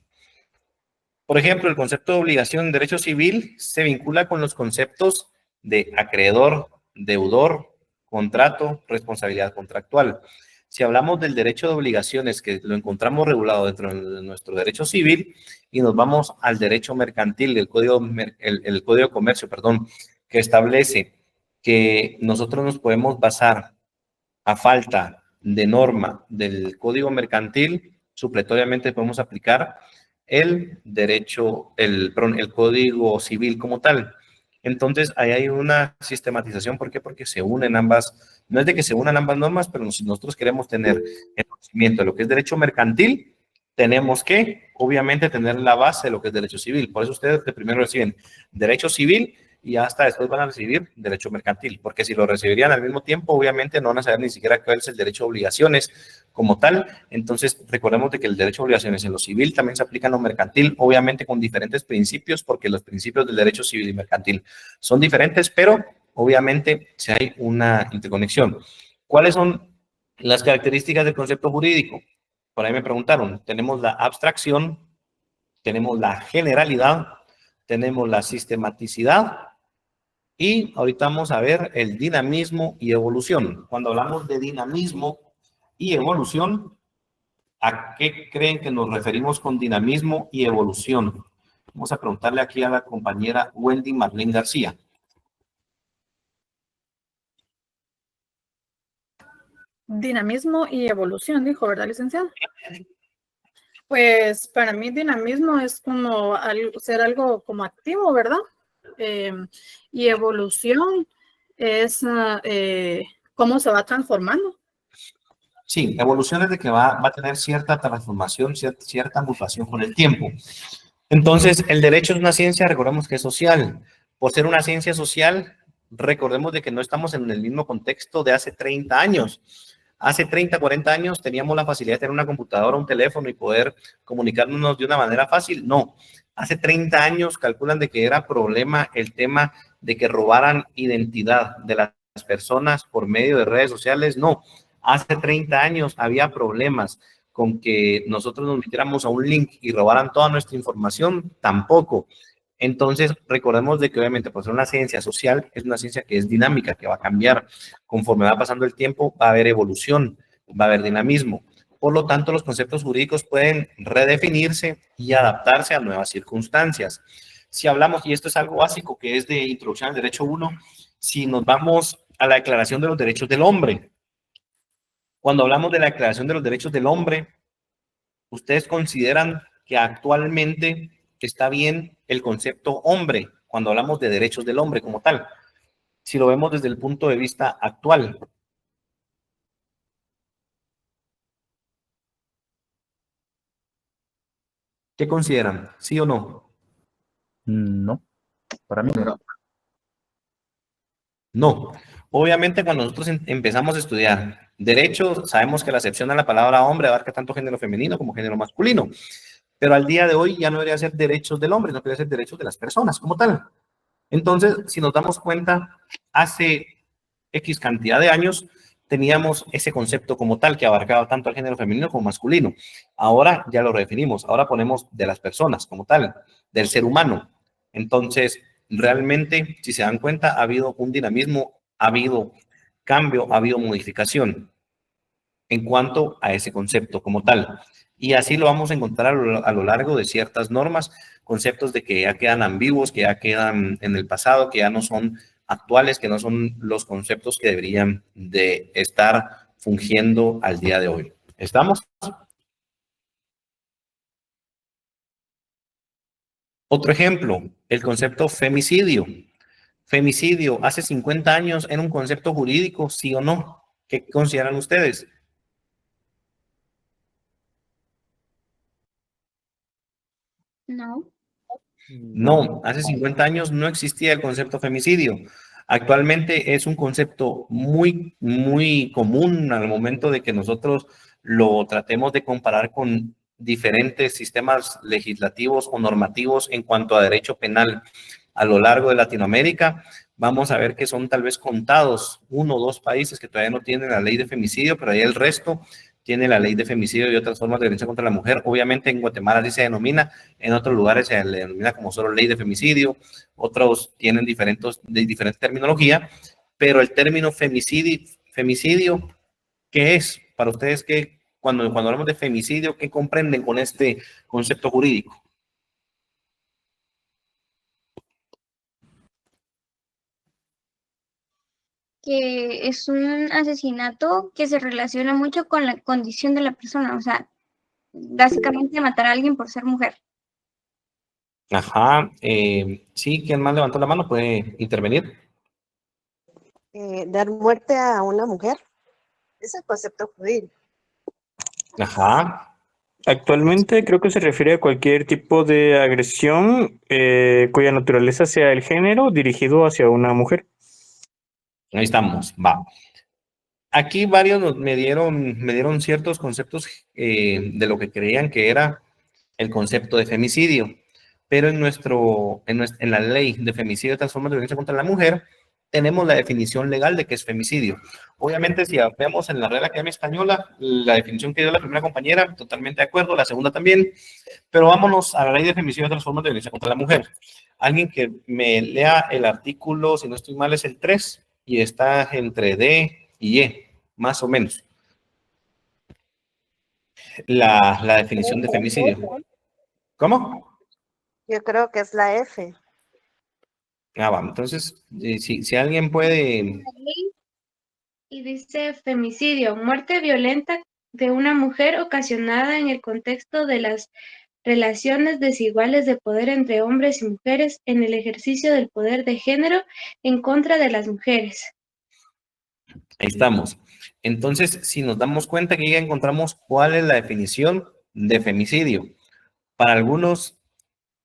Por ejemplo, el concepto de obligación en derecho civil se vincula con los conceptos de acreedor, deudor, contrato, responsabilidad contractual. Si hablamos del derecho de obligaciones, que lo encontramos regulado dentro de nuestro derecho civil, y nos vamos al derecho mercantil, el Código de Comercio, perdón, que establece que nosotros nos podemos basar a falta de norma del Código Mercantil, supletoriamente podemos aplicar el derecho, el Código Civil como tal. Entonces, ahí hay una sistematización. ¿Por qué? Porque se unen ambas, no es de que se unan ambas normas, pero si nosotros queremos tener el conocimiento de lo que es derecho mercantil, tenemos que, obviamente, tener la base de lo que es derecho civil. Por eso ustedes de primero reciben derecho civil y hasta después van a recibir derecho mercantil, porque si lo recibirían al mismo tiempo, obviamente no van a saber ni siquiera cuál es el derecho de obligaciones como tal. Entonces, recordemos de que el derecho de obligaciones en lo civil también se aplica en lo mercantil, obviamente con diferentes principios, porque los principios del derecho civil y mercantil son diferentes, pero obviamente si hay una interconexión. ¿Cuáles son las características del concepto jurídico? Por ahí me preguntaron. Tenemos la abstracción, tenemos la generalidad, tenemos la sistematicidad y ahorita vamos a ver el dinamismo y evolución. Cuando hablamos de dinamismo y evolución, ¿a qué creen que nos referimos con dinamismo y evolución? Vamos a preguntarle aquí a la compañera Wendy Marlene García. Dinamismo y evolución, dijo, ¿verdad, licenciado? Pues para mí dinamismo es como ser algo como activo, ¿verdad? Y evolución es cómo se va transformando. Sí, evolución es de que va a tener cierta transformación, cierta mutación con el tiempo. Entonces, el derecho es una ciencia, recordemos que es social. Por ser una ciencia social, recordemos de que no estamos en el mismo contexto de hace 30 años. Hace 30, 40 años teníamos la facilidad de tener una computadora, un teléfono y poder comunicarnos de una manera fácil. No, hace 30 años calculan de que era problema el tema de que robaran identidad de las personas por medio de redes sociales. No, hace 30 años había problemas con que nosotros nos metiéramos a un link y robaran toda nuestra información. Tampoco. Entonces, recordemos de que obviamente por ser una ciencia social, es una ciencia que es dinámica, que va a cambiar. Conforme va pasando el tiempo, va a haber evolución, va a haber dinamismo. Por lo tanto, los conceptos jurídicos pueden redefinirse y adaptarse a nuevas circunstancias. Si hablamos, y esto es algo básico que es de Introducción al Derecho 1, si nos vamos a la Declaración de los Derechos del Hombre. Cuando hablamos de la Declaración de los Derechos del Hombre, ¿ustedes consideran que actualmente está bien el concepto hombre cuando hablamos de derechos del hombre como tal? Si lo vemos desde el punto de vista actual. ¿Qué consideran? ¿Sí o no? No, para mí no. No. No. Obviamente cuando nosotros empezamos a estudiar derecho, sabemos que la acepción a la palabra hombre abarca tanto género femenino como género masculino. Pero al día de hoy ya no debería ser derechos del hombre, no debería ser derechos de las personas como tal. Entonces, si nos damos cuenta, hace X cantidad de años teníamos ese concepto como tal que abarcaba tanto al género femenino como masculino. Ahora ya lo redefinimos, ahora ponemos de las personas como tal, del ser humano. Entonces, realmente, si se dan cuenta, ha habido un dinamismo, ha habido cambio, ha habido modificación en cuanto a ese concepto como tal. Y así lo vamos a encontrar a lo largo de ciertas normas, conceptos de que ya quedan ambiguos, que ya quedan en el pasado, que ya no son actuales, que no son los conceptos que deberían de estar fungiendo al día de hoy. ¿Estamos? Otro ejemplo, el concepto femicidio. Femicidio, hace 50 años era un concepto jurídico, ¿sí o no? ¿Qué consideran ustedes? No. No, hace 50 años no existía el concepto femicidio. Actualmente es un concepto muy común al momento de que nosotros lo tratemos de comparar con diferentes sistemas legislativos o normativos en cuanto a derecho penal a lo largo de Latinoamérica. Vamos a ver que son tal vez contados 1 o 2 países que todavía no tienen la ley de femicidio, pero ahí el resto tiene la ley de femicidio y otras formas de violencia contra la mujer. Obviamente en Guatemala así se denomina, en otros lugares se le denomina como solo ley de femicidio, otros tienen diferente terminología, pero el término femicidio, ¿qué es? Para ustedes, cuando hablamos de femicidio, ¿qué comprenden con este concepto jurídico? Que es un asesinato que se relaciona mucho con la condición de la persona, o sea, básicamente matar a alguien por ser mujer. Ajá, sí, ¿quién más levantó la mano? ¿Puede intervenir? Dar muerte a una mujer es el concepto jurídico. Ajá, Actualmente creo que se refiere a cualquier tipo de agresión cuya naturaleza sea el género dirigido hacia una mujer. ahí estamos, va. Aquí varios me dieron ciertos conceptos de lo que creían que era el concepto de femicidio, pero en la ley de femicidio de otras formas de violencia contra la mujer tenemos la definición legal de qué es femicidio. Obviamente, si vemos en la Real Academia Española, la definición que dio la primera compañera, totalmente de acuerdo, la segunda también, pero vámonos a la ley de femicidio de otras formas de violencia contra la mujer. Alguien que me lea el artículo, si no estoy mal, es el 3 y está entre D y E, más o menos. La definición de femicidio. ¿Cómo? Yo creo que es la F. Ah, va. Entonces, si alguien puede... Y dice femicidio, muerte violenta de una mujer ocasionada en el contexto de las relaciones desiguales de poder entre hombres y mujeres en el ejercicio del poder de género en contra de las mujeres. Ahí estamos. Entonces, si nos damos cuenta que ya encontramos cuál es la definición de femicidio. Para algunos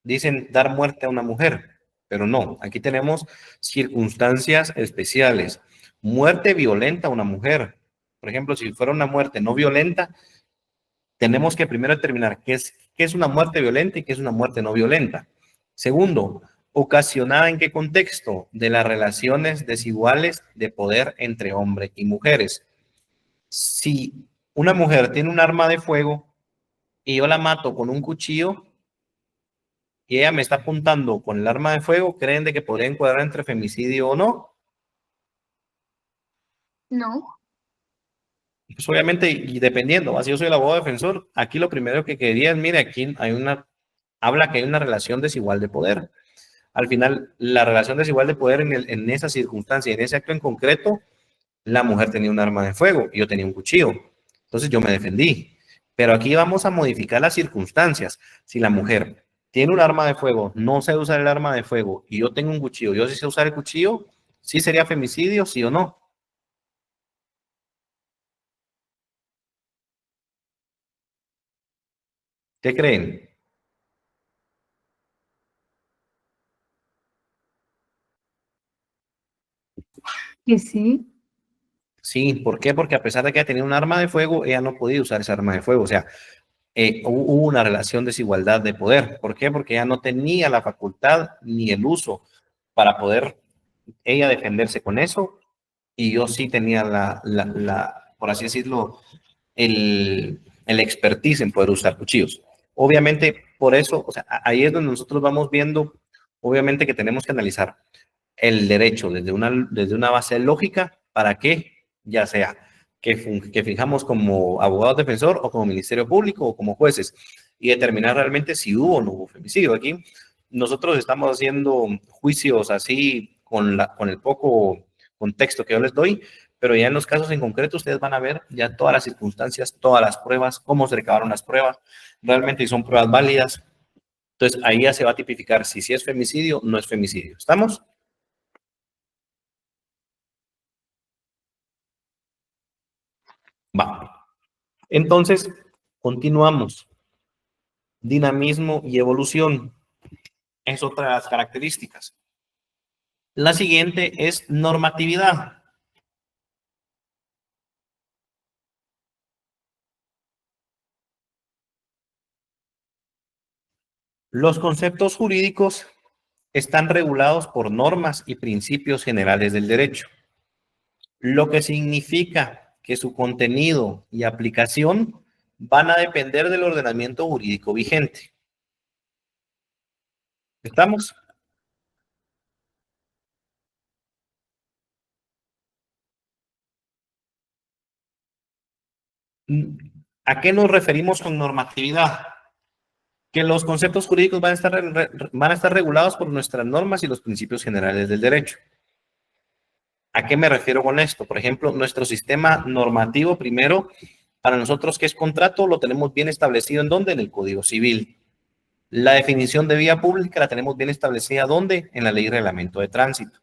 dicen dar muerte a una mujer, pero no, aquí tenemos circunstancias especiales. Muerte violenta a una mujer. Por ejemplo, si fuera una muerte no violenta, tenemos que primero determinar qué es una muerte violenta y qué es una muerte no violenta. Segundo, ocasionada en qué contexto de las relaciones desiguales de poder entre hombres y mujeres. Si una mujer tiene un arma de fuego y yo la mato con un cuchillo y ella me está apuntando con el arma de fuego, ¿creen de que podría encuadrar entre femicidio o no? No. Pues obviamente, y dependiendo, así yo soy el abogado defensor, aquí lo primero que quería es, mire, aquí habla que hay una relación desigual de poder. Al final, la relación desigual de poder en esa circunstancia, en ese acto en concreto, la mujer tenía un arma de fuego y yo tenía un cuchillo. Entonces yo me defendí. Pero aquí vamos a modificar las circunstancias. Si la mujer tiene un arma de fuego, no sabe usar el arma de fuego y yo tengo un cuchillo, yo sí sé usar el cuchillo, ¿sí sería femicidio, sí o no? ¿Qué creen? Y sí. Sí, ¿por qué? Porque a pesar de que ella tenía un arma de fuego, ella no podía usar esa arma de fuego. O sea, hubo una relación de desigualdad de poder. ¿Por qué? Porque ella no tenía la facultad ni el uso para poder ella defenderse con eso y yo sí tenía por así decirlo, el expertise en poder usar cuchillos. Obviamente, por eso, o sea, ahí es donde nosotros vamos viendo, obviamente que tenemos que analizar el derecho desde una base lógica para que, ya sea que fijamos como abogado defensor o como ministerio público o como jueces y determinar realmente si hubo o no hubo femicidio. Aquí nosotros estamos haciendo juicios así con el poco contexto que yo les doy, pero ya en los casos en concreto ustedes van a ver ya todas las circunstancias, todas las pruebas, cómo se recabaron las pruebas, realmente si son pruebas válidas. Entonces ahí ya se va a tipificar si es femicidio o no es femicidio. ¿Estamos? Va. Entonces, continuamos. Dinamismo y evolución. Es otra de las características. La siguiente es normatividad. Los conceptos jurídicos están regulados por normas y principios generales del derecho, lo que significa que su contenido y aplicación van a depender del ordenamiento jurídico vigente. ¿Estamos? ¿A qué nos referimos con normatividad? Que los conceptos jurídicos van a estar regulados por nuestras normas y los principios generales del derecho. ¿A qué me refiero con esto? Por ejemplo, nuestro sistema normativo, primero, para nosotros, ¿qué es contrato? Lo tenemos bien establecido ¿en dónde? En el Código Civil. La definición de vía pública la tenemos bien establecida ¿dónde? En la Ley y Reglamento de Tránsito.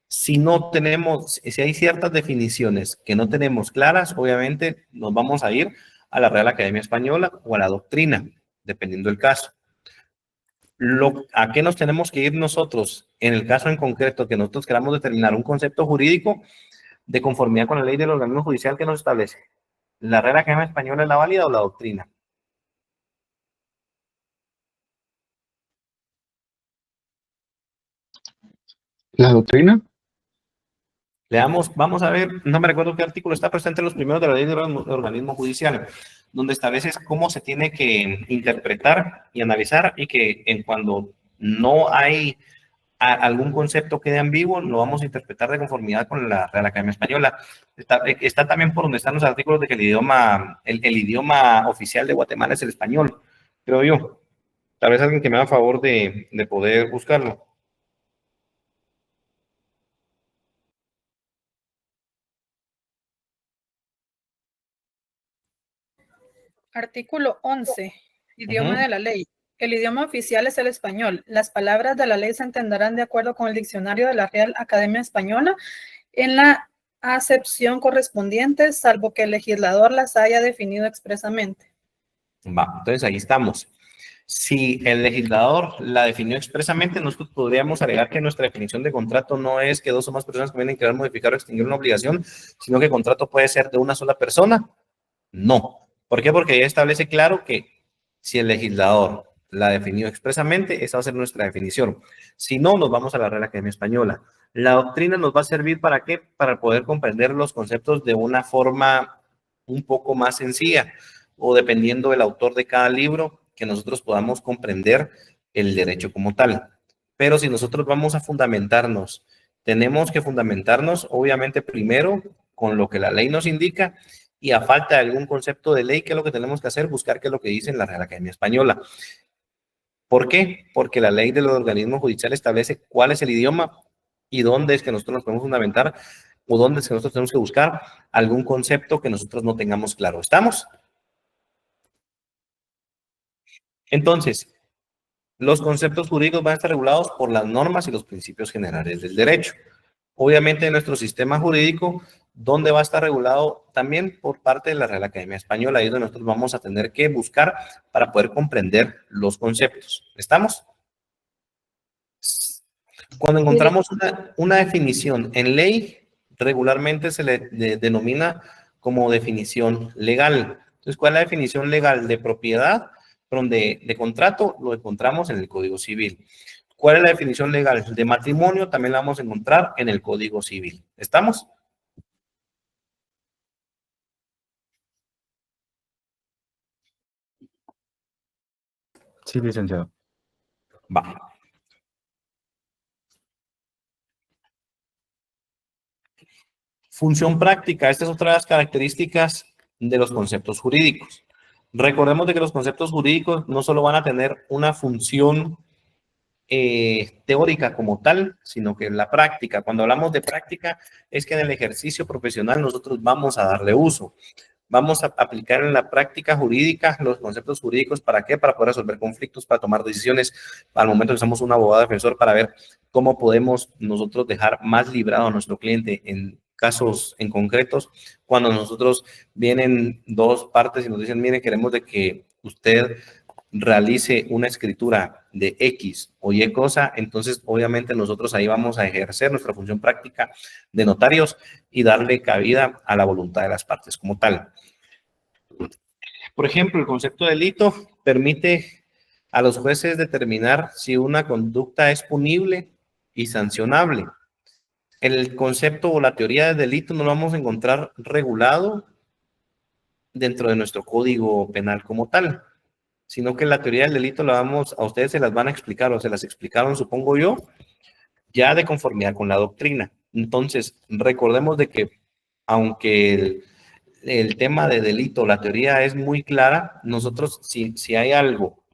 Si hay ciertas definiciones que no tenemos claras, obviamente nos vamos a ir a la Real Academia Española o a la doctrina, dependiendo del caso. ¿A qué nos tenemos que ir nosotros? En el caso en concreto que nosotros queramos determinar un concepto jurídico de conformidad con la ley del organismo judicial que nos establece. ¿La Real Academia Española es la válida o la doctrina? ¿La doctrina? Vamos a ver, no me recuerdo qué artículo está presente en los primeros de la ley del organismo judicial, donde establece cómo se tiene que interpretar y analizar y que cuando no hay algún concepto quede ambiguo, lo vamos a interpretar de conformidad con la Real Academia Española. Está también por donde están los artículos de que el idioma oficial de Guatemala es el español, creo yo. Tal vez alguien que me haga favor de poder buscarlo. Artículo 11. Idioma de la ley. El idioma oficial es el español. Las palabras de la ley se entenderán de acuerdo con el diccionario de la Real Academia Española en la acepción correspondiente, salvo que el legislador las haya definido expresamente. Va, entonces ahí estamos. Si el legislador la definió expresamente, nosotros podríamos alegar que nuestra definición de contrato no es que dos o más personas convienen crear, modificar o extinguir una obligación, sino que el contrato puede ser de una sola persona. No. ¿Por qué? Porque ya establece claro que si el legislador la definió expresamente, esa va a ser nuestra definición. Si no, nos vamos a la Real Academia Española. La doctrina nos va a servir ¿para qué? Para poder comprender los conceptos de una forma un poco más sencilla o dependiendo del autor de cada libro, que nosotros podamos comprender el derecho como tal. Pero si nosotros vamos a fundamentarnos, tenemos que fundamentarnos obviamente primero con lo que la ley nos indica y a falta de algún concepto de ley, ¿qué es lo que tenemos que hacer? Buscar qué es lo que dice en la Real Academia Española. ¿Por qué? Porque la ley de los organismos judiciales establece cuál es el idioma y dónde es que nosotros nos podemos fundamentar o dónde es que nosotros tenemos que buscar algún concepto que nosotros no tengamos claro. ¿Estamos? Entonces, los conceptos jurídicos van a estar regulados por las normas y los principios generales del derecho. Obviamente, en nuestro sistema jurídico, ¿dónde va a estar regulado? También por parte de la Real Academia Española. Ahí es donde nosotros vamos a tener que buscar para poder comprender los conceptos. ¿Estamos? Cuando encontramos una definición en ley, regularmente se le denomina como definición legal. Entonces, ¿cuál es la definición legal de propiedad? De contrato lo encontramos en el Código Civil. ¿Cuál es la definición legal de matrimonio? También la vamos a encontrar en el Código Civil. ¿Estamos? Sí, licenciado. Va. Función práctica. Esta es otra de las características de los conceptos jurídicos. Recordemos de que los conceptos jurídicos no solo van a tener una función teórica como tal, sino que en la práctica. Cuando hablamos de práctica, es que en el ejercicio profesional nosotros vamos a darle uso. Vamos a aplicar en la práctica jurídica los conceptos jurídicos. ¿Para qué? Para poder resolver conflictos, para tomar decisiones. Al momento que somos un abogado defensor para ver cómo podemos nosotros dejar más librado a nuestro cliente en casos en concretos. Cuando nosotros vienen dos partes y nos dicen, mire, queremos de que usted realice una escritura de X o Y cosa, entonces obviamente nosotros ahí vamos a ejercer nuestra función práctica de notarios y darle cabida a la voluntad de las partes como tal. Por ejemplo, el concepto de delito permite a los jueces determinar si una conducta es punible y sancionable. El concepto o la teoría de delito no lo vamos a encontrar regulado dentro de nuestro código penal como tal, sino que la teoría del delito la vamos, a ustedes se las van a explicar o se las explicaron, supongo yo, ya de conformidad con la doctrina. Entonces, recordemos de que aunque el tema de delito, la teoría es muy clara, nosotros si hay algo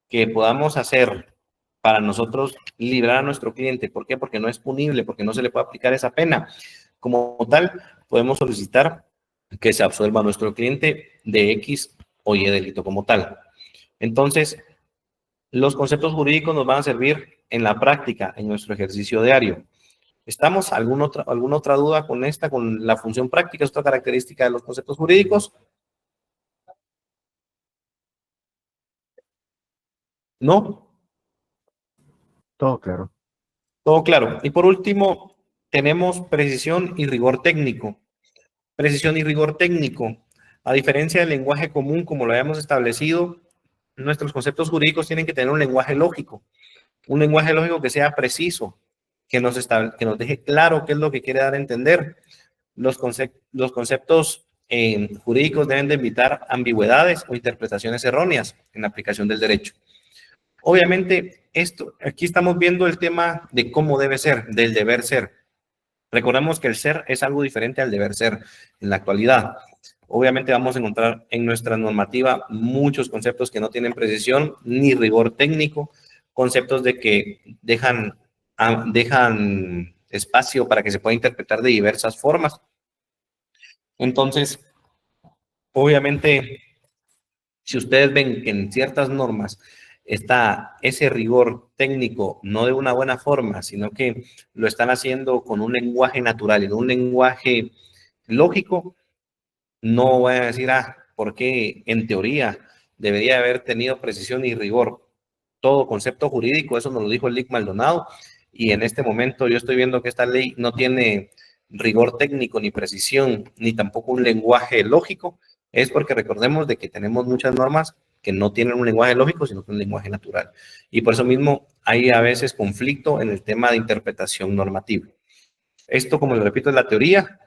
que podamos hacer para nosotros librar a nuestro cliente, ¿por qué? Porque no es punible, porque no se le puede aplicar esa pena. Como tal, podemos solicitar que se absuelva a nuestro cliente de X o Y delito como tal. Entonces, los conceptos jurídicos nos van a servir en la práctica, en nuestro ejercicio diario. ¿Estamos? ¿Alguna otra duda con esta, con la función práctica? ¿Es otra característica de los conceptos jurídicos? ¿No? Todo claro. Todo claro. Y por último, tenemos precisión y rigor técnico. Precisión y rigor técnico. A diferencia del lenguaje común, como lo habíamos establecido, nuestros conceptos jurídicos tienen que tener un lenguaje lógico que sea preciso, que nos deje claro qué es lo que quiere dar a entender. Los conceptos jurídicos deben de evitar ambigüedades o interpretaciones erróneas en la aplicación del derecho. Obviamente, aquí estamos viendo el tema de cómo debe ser, del deber ser. Recordemos que el ser es algo diferente al deber ser en la actualidad. Obviamente vamos a encontrar en nuestra normativa muchos conceptos que no tienen precisión ni rigor técnico, conceptos de que dejan espacio para que se pueda interpretar de diversas formas. Entonces, obviamente, si ustedes ven que en ciertas normas está ese rigor técnico, no de una buena forma, sino que lo están haciendo con un lenguaje natural, en un lenguaje lógico, no voy a decir, porque en teoría debería haber tenido precisión y rigor. Todo concepto jurídico, eso nos lo dijo el Lic Maldonado, y en este momento yo estoy viendo que esta ley no tiene rigor técnico, ni precisión, ni tampoco un lenguaje lógico, es porque recordemos de que tenemos muchas normas que no tienen un lenguaje lógico, sino que un lenguaje natural. Y por eso mismo hay a veces conflicto en el tema de interpretación normativa. Esto, como les repito, es la teoría.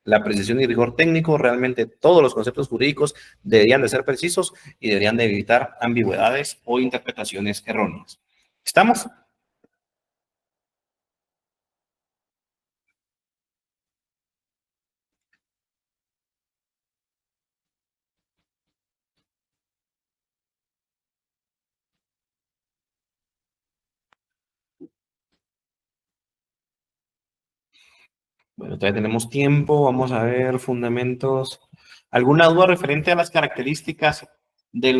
La precisión y rigor técnico, realmente todos los conceptos jurídicos deberían de ser precisos y deberían de evitar ambigüedades o interpretaciones erróneas. ¿Estamos? Bueno, todavía tenemos tiempo. Vamos a ver fundamentos. ¿Alguna duda referente a las características de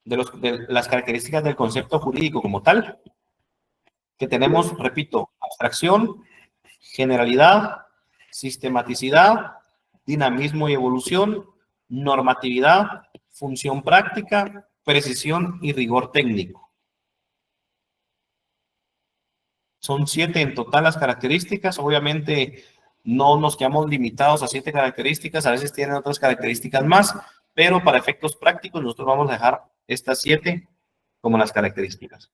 las características del concepto jurídico como tal? Que tenemos, repito, abstracción, generalidad, sistematicidad, dinamismo y evolución, normatividad, función práctica, precisión y rigor técnico. Son 7 en total las características. Obviamente no nos quedamos limitados a 7 características, a veces tienen otras características más, pero para efectos prácticos nosotros vamos a dejar estas 7 como las características.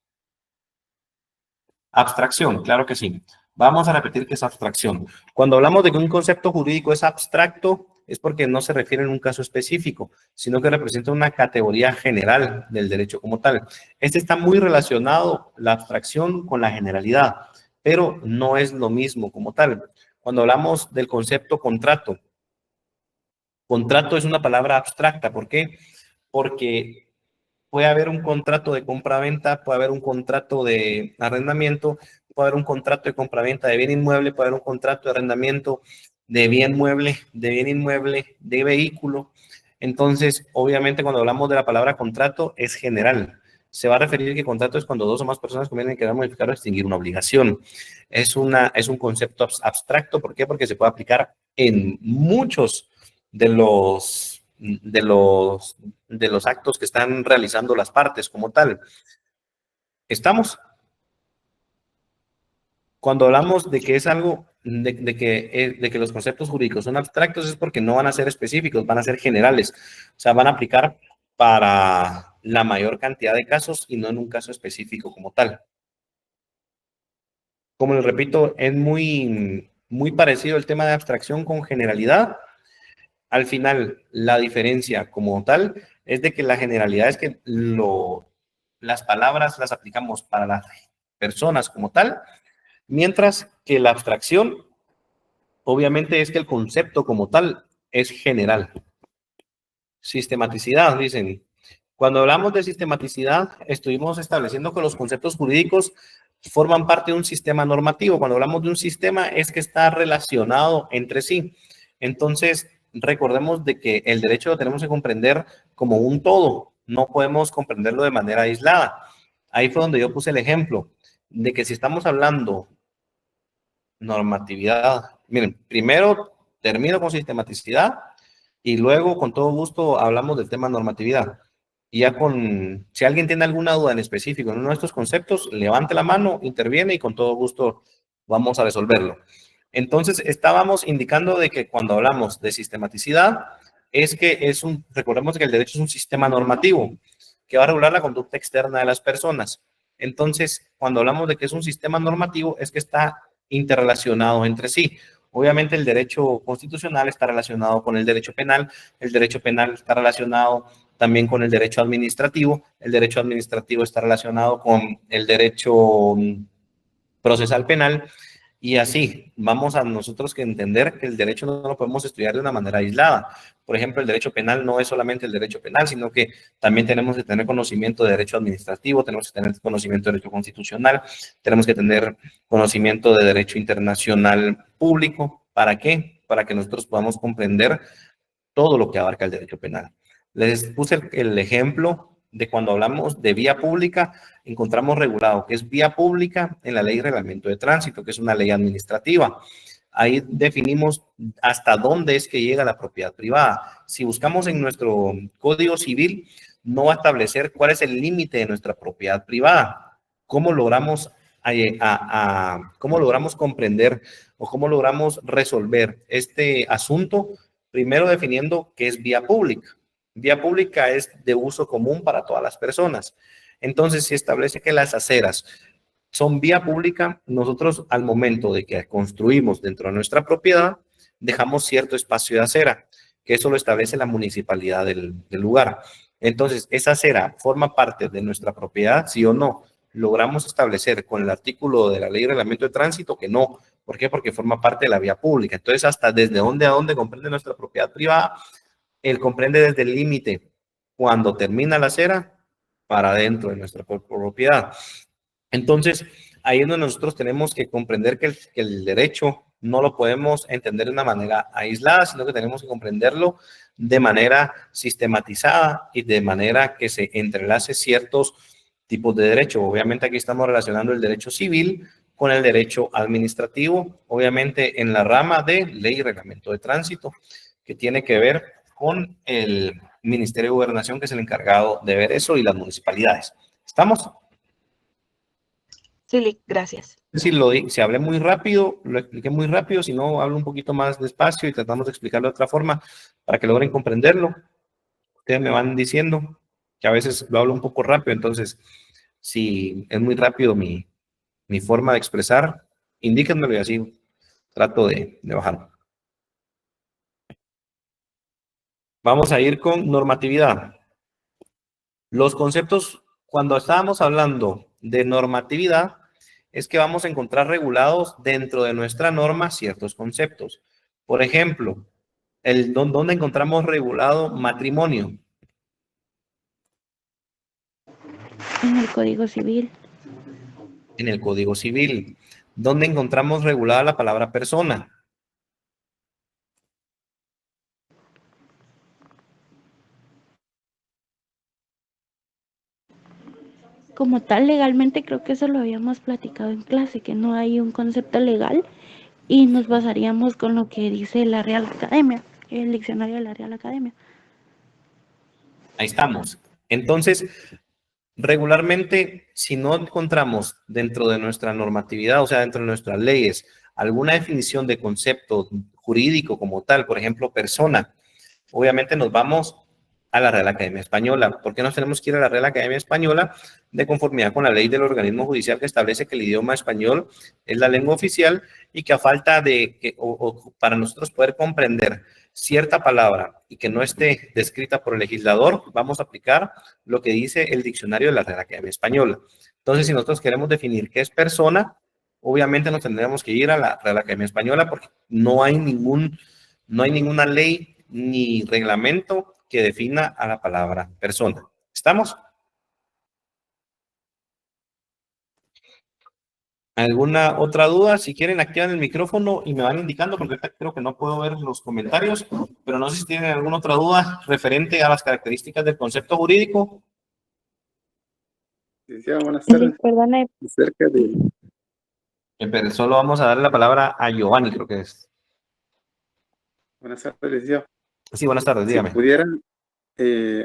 Abstracción, claro que sí. Vamos a repetir qué es abstracción. Cuando hablamos de que un concepto jurídico es abstracto, es porque no se refiere en un caso específico, sino que representa una categoría general del derecho como tal. Este está muy relacionado, la abstracción, con la generalidad, pero no es lo mismo como tal. Cuando hablamos del concepto contrato, contrato es una palabra abstracta. ¿Por qué? Porque puede haber un contrato de compra-venta, puede haber un contrato de arrendamiento, puede haber un contrato de compra-venta de bien inmueble, puede haber un contrato de arrendamiento de bien mueble, de bien inmueble, de vehículo. Entonces, obviamente, cuando hablamos de la palabra contrato, es general. Se va a referir que contrato es cuando 2 o más personas convienen en querer modificar o extinguir una obligación. Es un concepto abstracto. ¿Por qué? Porque se puede aplicar en muchos de los actos que están realizando las partes como tal. ¿Estamos? Cuando hablamos de que es algo, de que los conceptos jurídicos son abstractos, es porque no van a ser específicos, van a ser generales. O sea, van a aplicar para la mayor cantidad de casos y no en un caso específico como tal. Como les repito, es muy parecido el tema de abstracción con generalidad. Al final, la diferencia como tal es de que la generalidad es que las palabras las aplicamos para las personas como tal, mientras que la abstracción, obviamente, es que el concepto como tal es general. Sistematicidad, dicen. Cuando hablamos de sistematicidad, estuvimos estableciendo que los conceptos jurídicos forman parte de un sistema normativo. Cuando hablamos de un sistema, es que está relacionado entre sí. Entonces, recordemos de que el derecho lo tenemos que comprender como un todo. No podemos comprenderlo de manera aislada. Ahí fue donde yo puse el ejemplo de que si estamos hablando normatividad, miren, primero termino con sistematicidad y luego con todo gusto hablamos del tema normatividad. Y ya si alguien tiene alguna duda en específico en uno de estos conceptos, levante la mano, interviene y con todo gusto vamos a resolverlo. Entonces, estábamos indicando de que cuando hablamos de sistematicidad, es que recordemos que el derecho es un sistema normativo que va a regular la conducta externa de las personas. Entonces, cuando hablamos de que es un sistema normativo, es que está interrelacionado entre sí. Obviamente el derecho constitucional está relacionado con el derecho penal está relacionado también con el derecho administrativo está relacionado con el derecho procesal penal, y así vamos a nosotros que entender que el derecho no lo podemos estudiar de una manera aislada. Por ejemplo, el derecho penal no es solamente el derecho penal, sino que también tenemos que tener conocimiento de derecho administrativo, tenemos que tener conocimiento de derecho constitucional, tenemos que tener conocimiento de derecho internacional público. ¿Para qué? Para que nosotros podamos comprender todo lo que abarca el derecho penal. Les puse el ejemplo de cuando hablamos de vía pública, encontramos regulado que es vía pública en la Ley de Reglamento de Tránsito, que es una ley administrativa. Ahí definimos hasta dónde es que llega la propiedad privada. Si buscamos en nuestro Código Civil, no va a establecer cuál es el límite de nuestra propiedad privada. ¿Cómo logramos comprender o cómo logramos resolver este asunto? Primero definiendo qué es vía pública. Vía pública es de uso común para todas las personas. Entonces, si establece que las aceras son vía pública, nosotros al momento de que construimos dentro de nuestra propiedad, dejamos cierto espacio de acera, que eso lo establece la municipalidad del lugar. Entonces, esa acera forma parte de nuestra propiedad, sí o no. Logramos establecer con el artículo de la Ley de Reglamento de Tránsito que no. ¿Por qué? Porque forma parte de la vía pública. Entonces, hasta desde dónde a dónde comprende nuestra propiedad privada, él comprende desde el límite cuando termina la acera para dentro de nuestra propiedad. Entonces, ahí es donde nosotros tenemos que comprender que el derecho no lo podemos entender de una manera aislada, sino que tenemos que comprenderlo de manera sistematizada y de manera que se entrelace ciertos tipos de derecho. Obviamente aquí estamos relacionando el derecho civil con el derecho administrativo, obviamente en la rama de Ley y Reglamento de Tránsito, que tiene que ver con el Ministerio de Gobernación, que es el encargado de ver eso, y las municipalidades. ¿Estamos? Sí, gracias. Si hablé muy rápido, lo expliqué muy rápido, si no, hablo un poquito más despacio y tratamos de explicarlo de otra forma para que logren comprenderlo. Ustedes me van diciendo que a veces lo hablo un poco rápido, entonces, si es muy rápido mi forma de expresar, indíquenmelo y así trato de bajarlo. Vamos a ir con normatividad. Los conceptos, cuando estábamos hablando de normatividad, es que vamos a encontrar regulados dentro de nuestra norma ciertos conceptos. Por ejemplo, ¿dónde encontramos regulado matrimonio? En el Código Civil. En el Código Civil. ¿Dónde encontramos regulada la palabra persona? Como tal, legalmente creo que eso lo habíamos platicado en clase, que no hay un concepto legal y nos basaríamos con lo que dice la Real Academia, el diccionario de la Real Academia. Ahí estamos. Entonces, Regularmente, si no encontramos dentro de nuestra normatividad, o sea, dentro de nuestras leyes, alguna definición de concepto jurídico como tal, por ejemplo, persona, obviamente nos vamos a la Real Academia Española. ¿Por qué nos tenemos que ir a la Real Academia Española? De conformidad con la ley del organismo judicial que establece que el idioma español es la lengua oficial y que a falta de que, o para nosotros poder comprender cierta palabra y que no esté descrita por el legislador, vamos a aplicar lo que dice el diccionario de la Real Academia Española. Entonces, si nosotros queremos definir qué es persona, obviamente nos tendremos que ir a la Real Academia Española porque no hay ninguna ley ni reglamento que defina a la palabra persona. ¿Estamos? ¿Alguna otra duda? Si quieren, activan el micrófono y me van indicando, porque creo que no puedo ver los comentarios, pero no sé si tienen alguna otra duda referente a las características del concepto jurídico. Buenas tardes. Perdone. Acerca de... Pero solo vamos a darle la palabra a Giovanni, creo que es. Buenas tardes, licenciado. Sí, buenas tardes, dígame. Si pudieran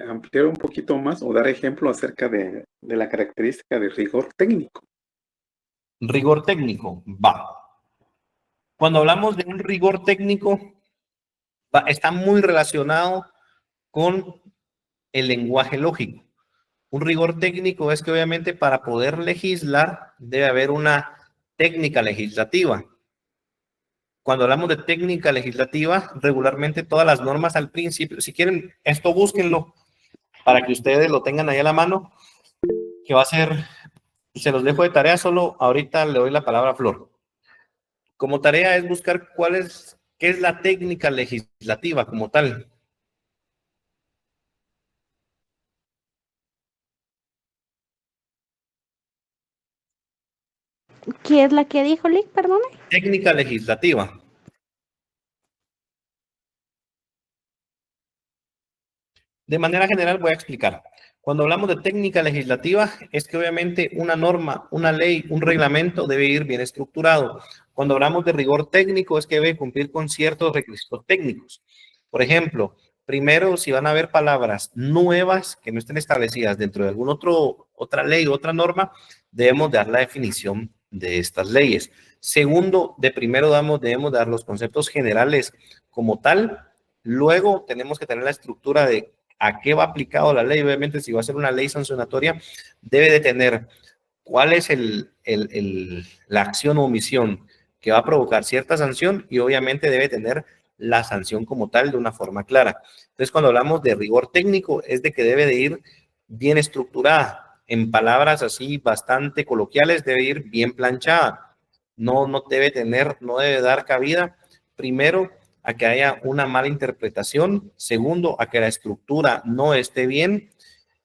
ampliar un poquito más o dar ejemplo acerca de la característica de rigor técnico. Rigor técnico, va. Cuando hablamos de un rigor técnico, está muy relacionado con el lenguaje lógico. Un rigor técnico es que obviamente para poder legislar debe haber una técnica legislativa. Cuando hablamos de técnica legislativa, regularmente todas las normas al principio, si quieren, esto búsquenlo para que ustedes lo tengan ahí a la mano, que va a ser, se los dejo de tarea, solo ahorita le doy la palabra a Flor. Como tarea es buscar qué es la técnica legislativa como tal. ¿Qué es la que dijo Lick, perdone? Técnica legislativa. De manera general voy a explicar. Cuando hablamos de técnica legislativa, es que obviamente una norma, una ley, un reglamento debe ir bien estructurado. Cuando hablamos de rigor técnico, es que debe cumplir con ciertos requisitos técnicos. Por ejemplo, primero, si van a haber palabras nuevas que no estén establecidas dentro de alguna otra ley o otra norma, debemos dar la definición de estas leyes. Segundo, debemos dar los conceptos generales como tal. Luego tenemos que tener la estructura de a qué va aplicado la ley. Obviamente, si va a ser una ley sancionatoria, debe de tener cuál es la acción o omisión que va a provocar cierta sanción y obviamente debe tener la sanción como tal de una forma clara. Entonces, cuando hablamos de rigor técnico, es de que debe de ir bien estructurada. En palabras así bastante coloquiales, debe ir bien planchada. No debe dar cabida, primero, a que haya una mala interpretación. Segundo, a que la estructura no esté bien.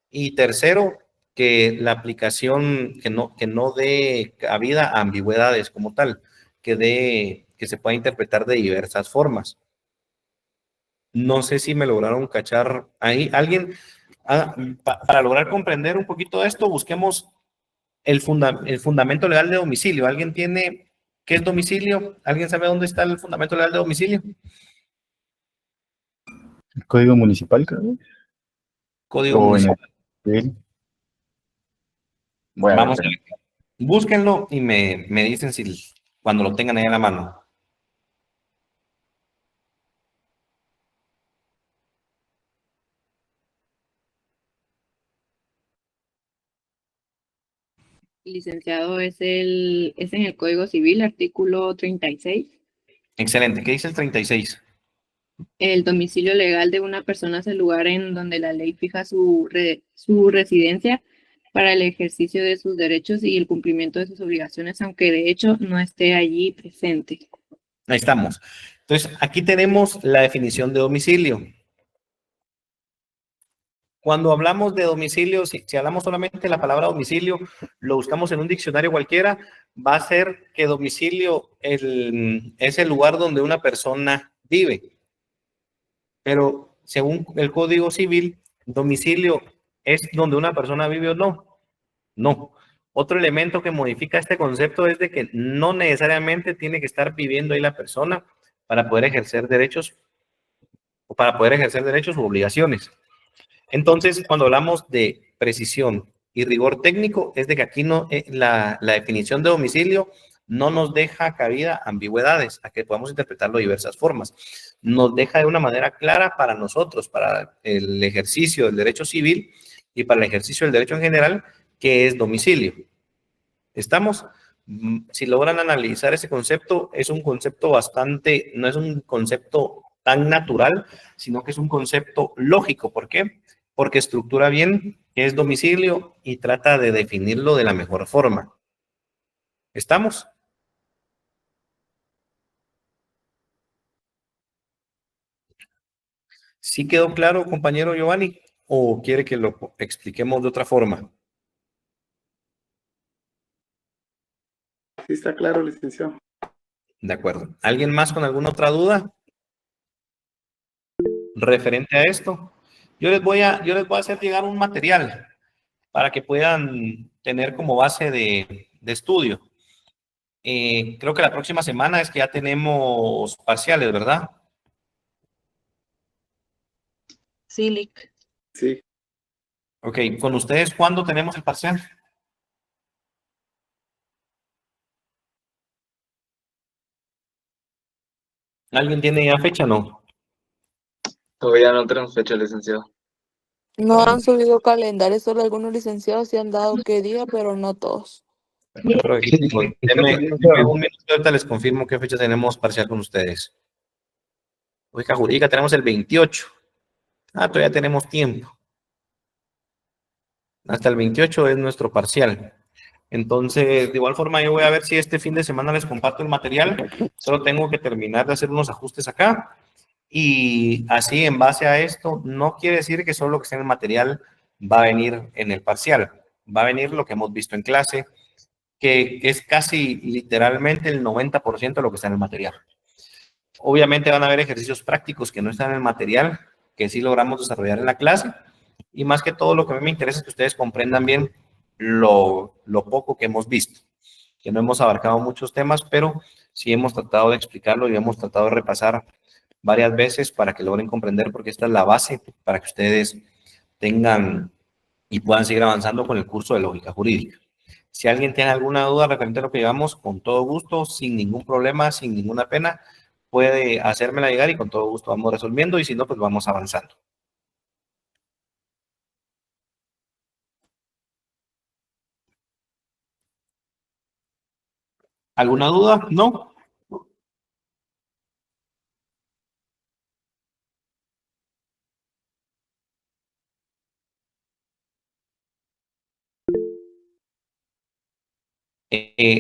Y tercero, que la aplicación, que no dé cabida a ambigüedades como tal, que se pueda interpretar de diversas formas. No sé si me lograron cachar ahí. ¿Alguien? Para lograr comprender un poquito esto, busquemos el fundamento legal de domicilio. ¿Alguien tiene qué es domicilio? ¿Alguien sabe dónde está el fundamento legal de domicilio? El Código Municipal, creo. Código Municipal. Bueno, vamos a ver. Búsquenlo y me dicen cuando lo tengan ahí en la mano. Licenciado, es en el Código Civil, artículo 36. Excelente. ¿Qué dice el 36? El domicilio legal de una persona es el lugar en donde la ley fija su residencia para el ejercicio de sus derechos y el cumplimiento de sus obligaciones, aunque de hecho no esté allí presente. Ahí estamos. Entonces, aquí tenemos la definición de domicilio. Cuando hablamos de domicilio, si hablamos solamente de la palabra domicilio, lo buscamos en un diccionario cualquiera, va a ser que domicilio es el lugar donde una persona vive. Pero según el Código Civil, domicilio es donde una persona vive o no. No. Otro elemento que modifica este concepto es de que no necesariamente tiene que estar viviendo ahí la persona para poder ejercer derechos u obligaciones. Entonces, cuando hablamos de precisión y rigor técnico es de que aquí no, la definición de domicilio no nos deja cabida ambigüedades, a que podamos interpretarlo de diversas formas. Nos deja de una manera clara para nosotros, para el ejercicio del derecho civil y para el ejercicio del derecho en general, que es domicilio. ¿Estamos? Si logran analizar ese concepto, es un concepto bastante, no es un concepto tan natural, sino que es un concepto lógico. ¿Por qué? Porque estructura bien qué es domicilio y trata de definirlo de la mejor forma. ¿Estamos? ¿Sí quedó claro, compañero Giovanni? ¿O quiere que lo expliquemos de otra forma? Sí, está claro, licenciado. De acuerdo. ¿Alguien más con alguna otra duda referente a esto? Yo les voy a hacer llegar un material para que puedan tener como base de estudio. Creo que la próxima semana es que ya tenemos parciales, ¿verdad? Sí, Lick. Sí. Ok, ¿con ustedes cuándo tenemos el parcial? ¿Alguien tiene ya fecha, no? Todavía no tenemos fecha, licenciado. No han subido calendario, solo algunos licenciados sí han dado qué día, pero no todos. Pero denme un minuto, ahorita les confirmo qué fecha tenemos parcial con ustedes. Lógica jurídica tenemos el 28. Todavía tenemos tiempo. Hasta el 28 es nuestro parcial. Entonces, de igual forma, yo voy a ver si este fin de semana les comparto el material. Solo tengo que terminar de hacer unos ajustes acá. Y así, en base a esto, no quiere decir que solo lo que está en el material va a venir en el parcial. Va a venir lo que hemos visto en clase, que es casi literalmente el 90% de lo que está en el material. Obviamente van a haber ejercicios prácticos que no están en el material, que sí logramos desarrollar en la clase. Y más que todo, lo que a mí me interesa es que ustedes comprendan bien lo poco que hemos visto, que no hemos abarcado muchos temas, pero sí hemos tratado de explicarlo y hemos tratado de repasar varias veces para que logren comprender, porque esta es la base para que ustedes tengan y puedan seguir avanzando con el curso de lógica jurídica. Si alguien tiene alguna duda referente a lo que llevamos, con todo gusto, sin ningún problema, sin ninguna pena, puede hacérmela llegar y con todo gusto vamos resolviendo, y si no, pues vamos avanzando. ¿Alguna duda? ¿No?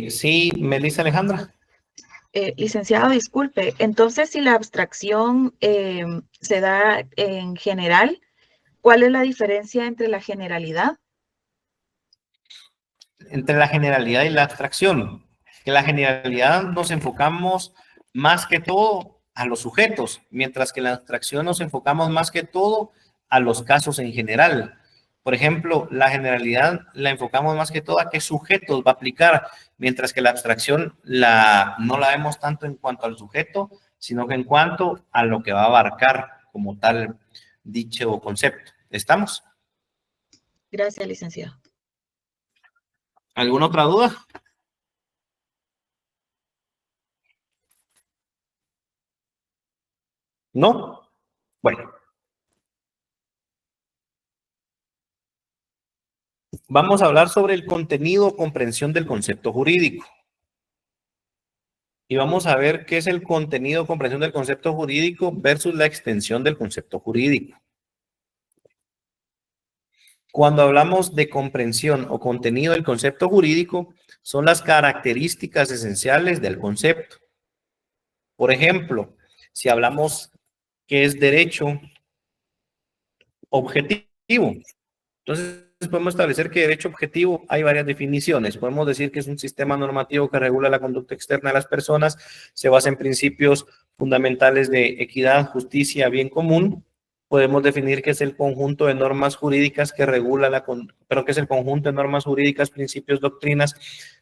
Sí, Melissa Alejandra. Licenciado, disculpe, entonces si la abstracción se da en general, ¿cuál es la diferencia entre la generalidad? Entre la generalidad y la abstracción. Que la generalidad nos enfocamos más que todo a los sujetos, mientras que en la abstracción nos enfocamos más que todo a los casos en general. Por ejemplo, la generalidad la enfocamos más que todo a qué sujetos va a aplicar, mientras que la abstracción no la vemos tanto en cuanto al sujeto, sino que en cuanto a lo que va a abarcar como tal dicho concepto. ¿Estamos? Gracias, licenciado. ¿Alguna otra duda? ¿No? Bueno. Vamos a hablar sobre el contenido o comprensión del concepto jurídico. Y vamos a ver qué es el contenido o comprensión del concepto jurídico versus la extensión del concepto jurídico. Cuando hablamos de comprensión o contenido del concepto jurídico, son las características esenciales del concepto. Por ejemplo, si hablamos que es derecho objetivo, entonces podemos establecer que derecho objetivo hay varias definiciones. Podemos decir que es un sistema normativo que regula la conducta externa de las personas, se basa en principios fundamentales de equidad, justicia, bien común. Podemos definir que es el conjunto de normas jurídicas que regula que es el conjunto de normas jurídicas, principios, doctrinas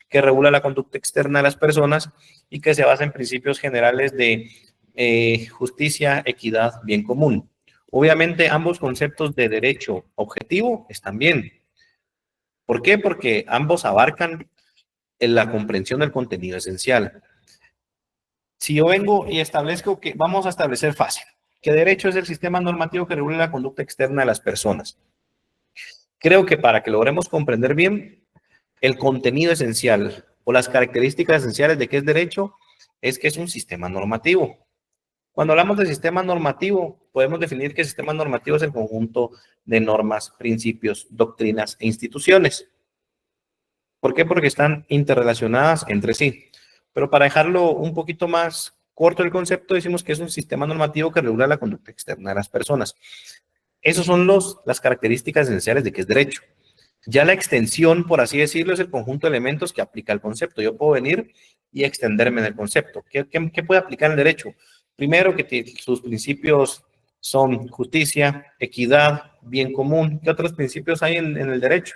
que regula la conducta externa de las personas y que se basa en principios generales de justicia, equidad, bien común. Obviamente, ambos conceptos de derecho objetivo están bien. ¿Por qué? Porque ambos abarcan en la comprensión del contenido esencial. Si yo vengo y establezco que, vamos a establecer fácil, que derecho es el sistema normativo que regula la conducta externa de las personas. Creo que para que logremos comprender bien el contenido esencial o las características esenciales de qué es derecho, es que es un sistema normativo. Cuando hablamos de sistema normativo, podemos definir que el sistema normativo es el conjunto de normas, principios, doctrinas e instituciones. ¿Por qué? Porque están interrelacionadas entre sí. Pero para dejarlo un poquito más corto el concepto, decimos que es un sistema normativo que regula la conducta externa de las personas. Esas son las características esenciales de qué es derecho. Ya la extensión, por así decirlo, es el conjunto de elementos que aplica el concepto. Yo puedo venir y extenderme en el concepto. ¿Qué puede aplicar el derecho? Primero, que sus principios son justicia, equidad, bien común. ¿Qué otros principios hay en el derecho?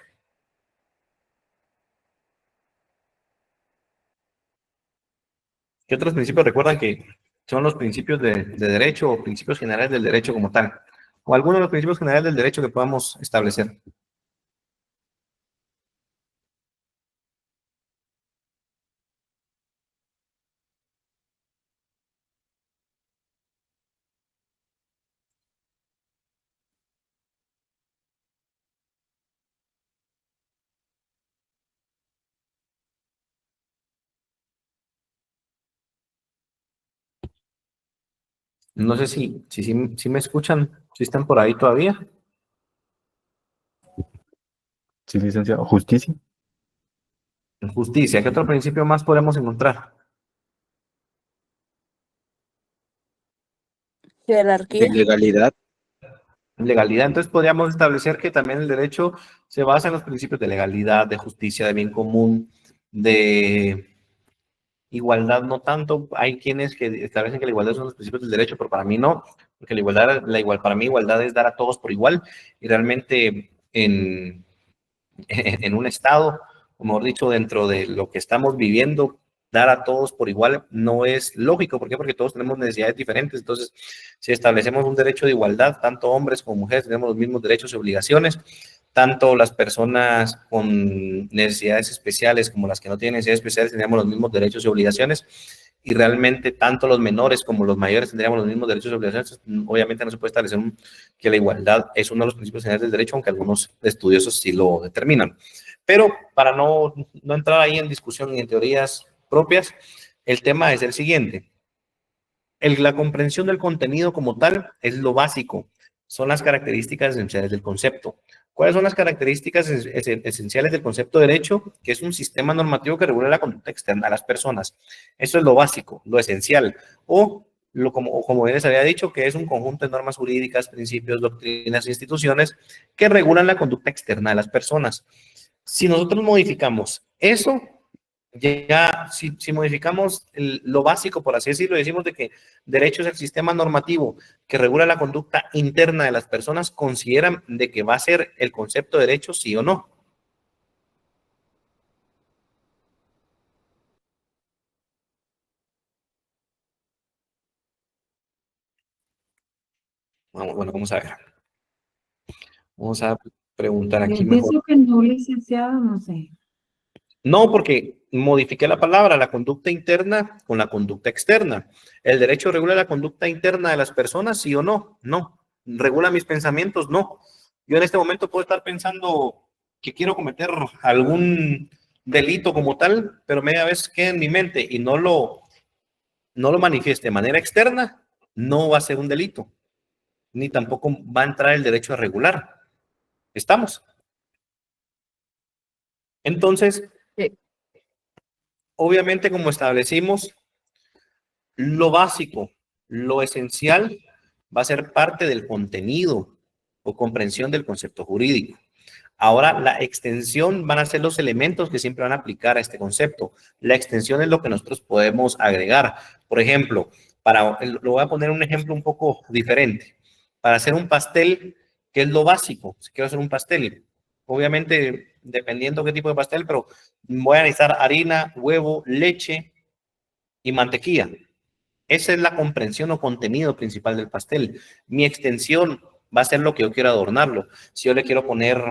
¿Qué otros principios recuerdan que son los principios de derecho o principios generales del derecho como tal? O algunos de los principios generales del derecho que podamos establecer. No sé si me escuchan, si están por ahí todavía. Sí, licenciado. Justicia. Justicia, ¿qué otro principio más podemos encontrar? Jerarquía. Legalidad. Legalidad. Entonces podríamos establecer que también el derecho se basa en los principios de legalidad, de justicia, de bien común, de igualdad, no tanto. Hay quienes que establecen que la igualdad son los principios del derecho, pero para mí no, porque para mí igualdad es dar a todos por igual, y realmente en un estado, o mejor dicho, dentro de lo que estamos viviendo, dar a todos por igual no es lógico. ¿Por qué? Porque todos tenemos necesidades diferentes. Entonces, si establecemos un derecho de igualdad, tanto hombres como mujeres tenemos los mismos derechos y obligaciones, tanto las personas con necesidades especiales como las que no tienen necesidades especiales tenemos los mismos derechos y obligaciones, y realmente tanto los menores como los mayores tendríamos los mismos derechos y obligaciones. Obviamente no se puede establecer que la igualdad es uno de los principios generales del derecho, aunque algunos estudiosos sí lo determinan. Pero para no entrar ahí en discusión y en teorías propias, el tema es el siguiente. La comprensión del contenido como tal es lo básico, son las características esenciales del concepto. ¿Cuáles son las características esenciales del concepto de derecho? Que es un sistema normativo que regula la conducta externa de las personas. Eso es lo básico, lo esencial. Como bien les había dicho, que es un conjunto de normas jurídicas, principios, doctrinas e instituciones que regulan la conducta externa de las personas. Si nosotros modificamos eso, si modificamos lo básico, por así decirlo, decimos de que derecho es el sistema normativo que regula la conducta interna de las personas, ¿consideran de que va a ser el concepto de derecho, sí o no? Bueno, vamos a ver. Vamos a preguntar aquí mejor. Pienso que no, licenciado, no sé. No, porque modifiqué la palabra, la conducta interna con la conducta externa. ¿El derecho regula la conducta interna de las personas, sí o no? No. ¿Regula mis pensamientos? No. Yo en este momento puedo estar pensando que quiero cometer algún delito como tal, pero media vez queda en mi mente y no lo manifieste de manera externa, no va a ser un delito, ni tampoco va a entrar el derecho a regular. ¿Estamos? Entonces, obviamente, como establecimos, lo básico, lo esencial, va a ser parte del contenido o comprensión del concepto jurídico. Ahora, la extensión van a ser los elementos que siempre van a aplicar a este concepto. La extensión es lo que nosotros podemos agregar. Por ejemplo, lo voy a poner un ejemplo un poco diferente. Para hacer un pastel, ¿qué es lo básico? Si quiero hacer un pastel, obviamente, dependiendo qué tipo de pastel, pero voy a necesitar harina, huevo, leche y mantequilla. Esa es la comprensión o contenido principal del pastel. Mi extensión va a ser lo que yo quiero adornarlo. Si yo le quiero poner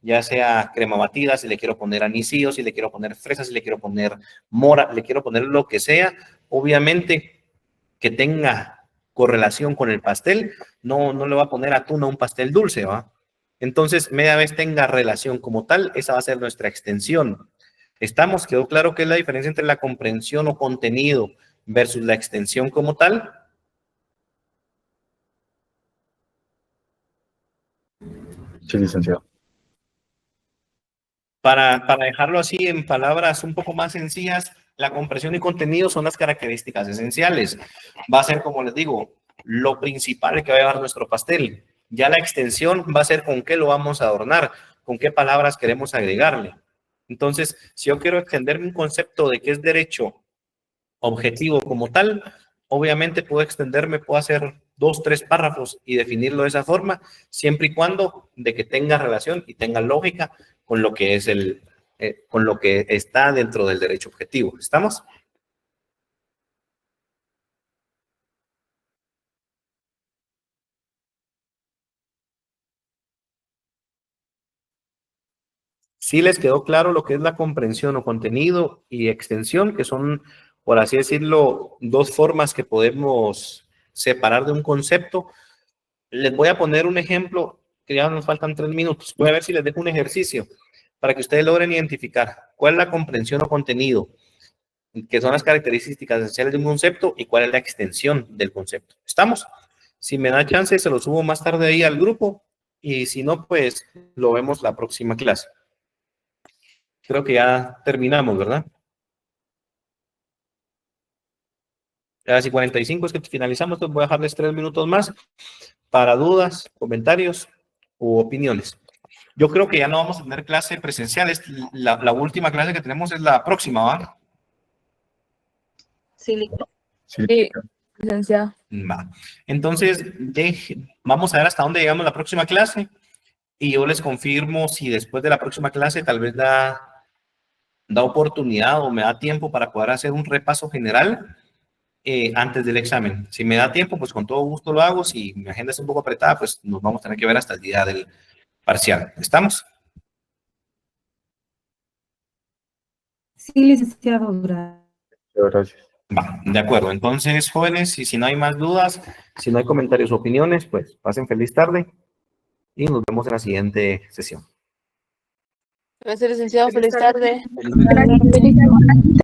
ya sea crema batida, si le quiero poner anisío, si le quiero poner fresa, si le quiero poner mora, le quiero poner lo que sea, obviamente que tenga correlación con el pastel, no le va a poner atún a un pastel dulce, ¿va? Entonces, media vez tenga relación como tal, esa va a ser nuestra extensión. ¿Estamos? ¿Quedó claro qué es la diferencia entre la comprensión o contenido versus la extensión como tal? Sí, licenciado. Para dejarlo así en palabras un poco más sencillas, la comprensión y contenido son las características esenciales. Va a ser, como les digo, lo principal que va a llevar nuestro pastel. Ya la extensión va a ser con qué lo vamos a adornar, con qué palabras queremos agregarle. Entonces, si yo quiero extenderme un concepto de qué es derecho objetivo como tal, obviamente puedo extenderme, puedo hacer 2, 3 párrafos y definirlo de esa forma, siempre y cuando de que tenga relación y tenga lógica con lo que es con lo que está dentro del derecho objetivo. ¿Estamos? ¿Sí les quedó claro lo que es la comprensión o contenido y extensión, que son, por así decirlo, dos formas que podemos separar de un concepto? Les voy a poner un ejemplo, que ya nos faltan 3 minutos. Voy a ver si les dejo un ejercicio para que ustedes logren identificar cuál es la comprensión o contenido, que son las características esenciales de un concepto, y cuál es la extensión del concepto. ¿Estamos? Si me da chance, se lo subo más tarde ahí al grupo, y si no, pues lo vemos la próxima clase. Creo que ya terminamos, ¿verdad? Ya si 45 es que finalizamos, entonces voy a dejarles 3 minutos más para dudas, comentarios u opiniones. Yo creo que ya no vamos a tener clase presencial. La última clase que tenemos es la próxima, ¿va? Sí, Sí, licenciado. Va. Entonces, vamos a ver hasta dónde llegamos la próxima clase, y yo les confirmo si después de la próxima clase tal vez da oportunidad o me da tiempo para poder hacer un repaso general antes del examen. Si me da tiempo, pues con todo gusto lo hago. Si mi agenda es un poco apretada, pues nos vamos a tener que ver hasta el día del parcial. ¿Estamos? Sí, licenciado. Gracias. Va, de acuerdo. Entonces, jóvenes, y si no hay más dudas, si no hay comentarios o opiniones, pues pasen feliz tarde y nos vemos en la siguiente sesión. Gracias, licenciado. Feliz tarde. Feliz tarde.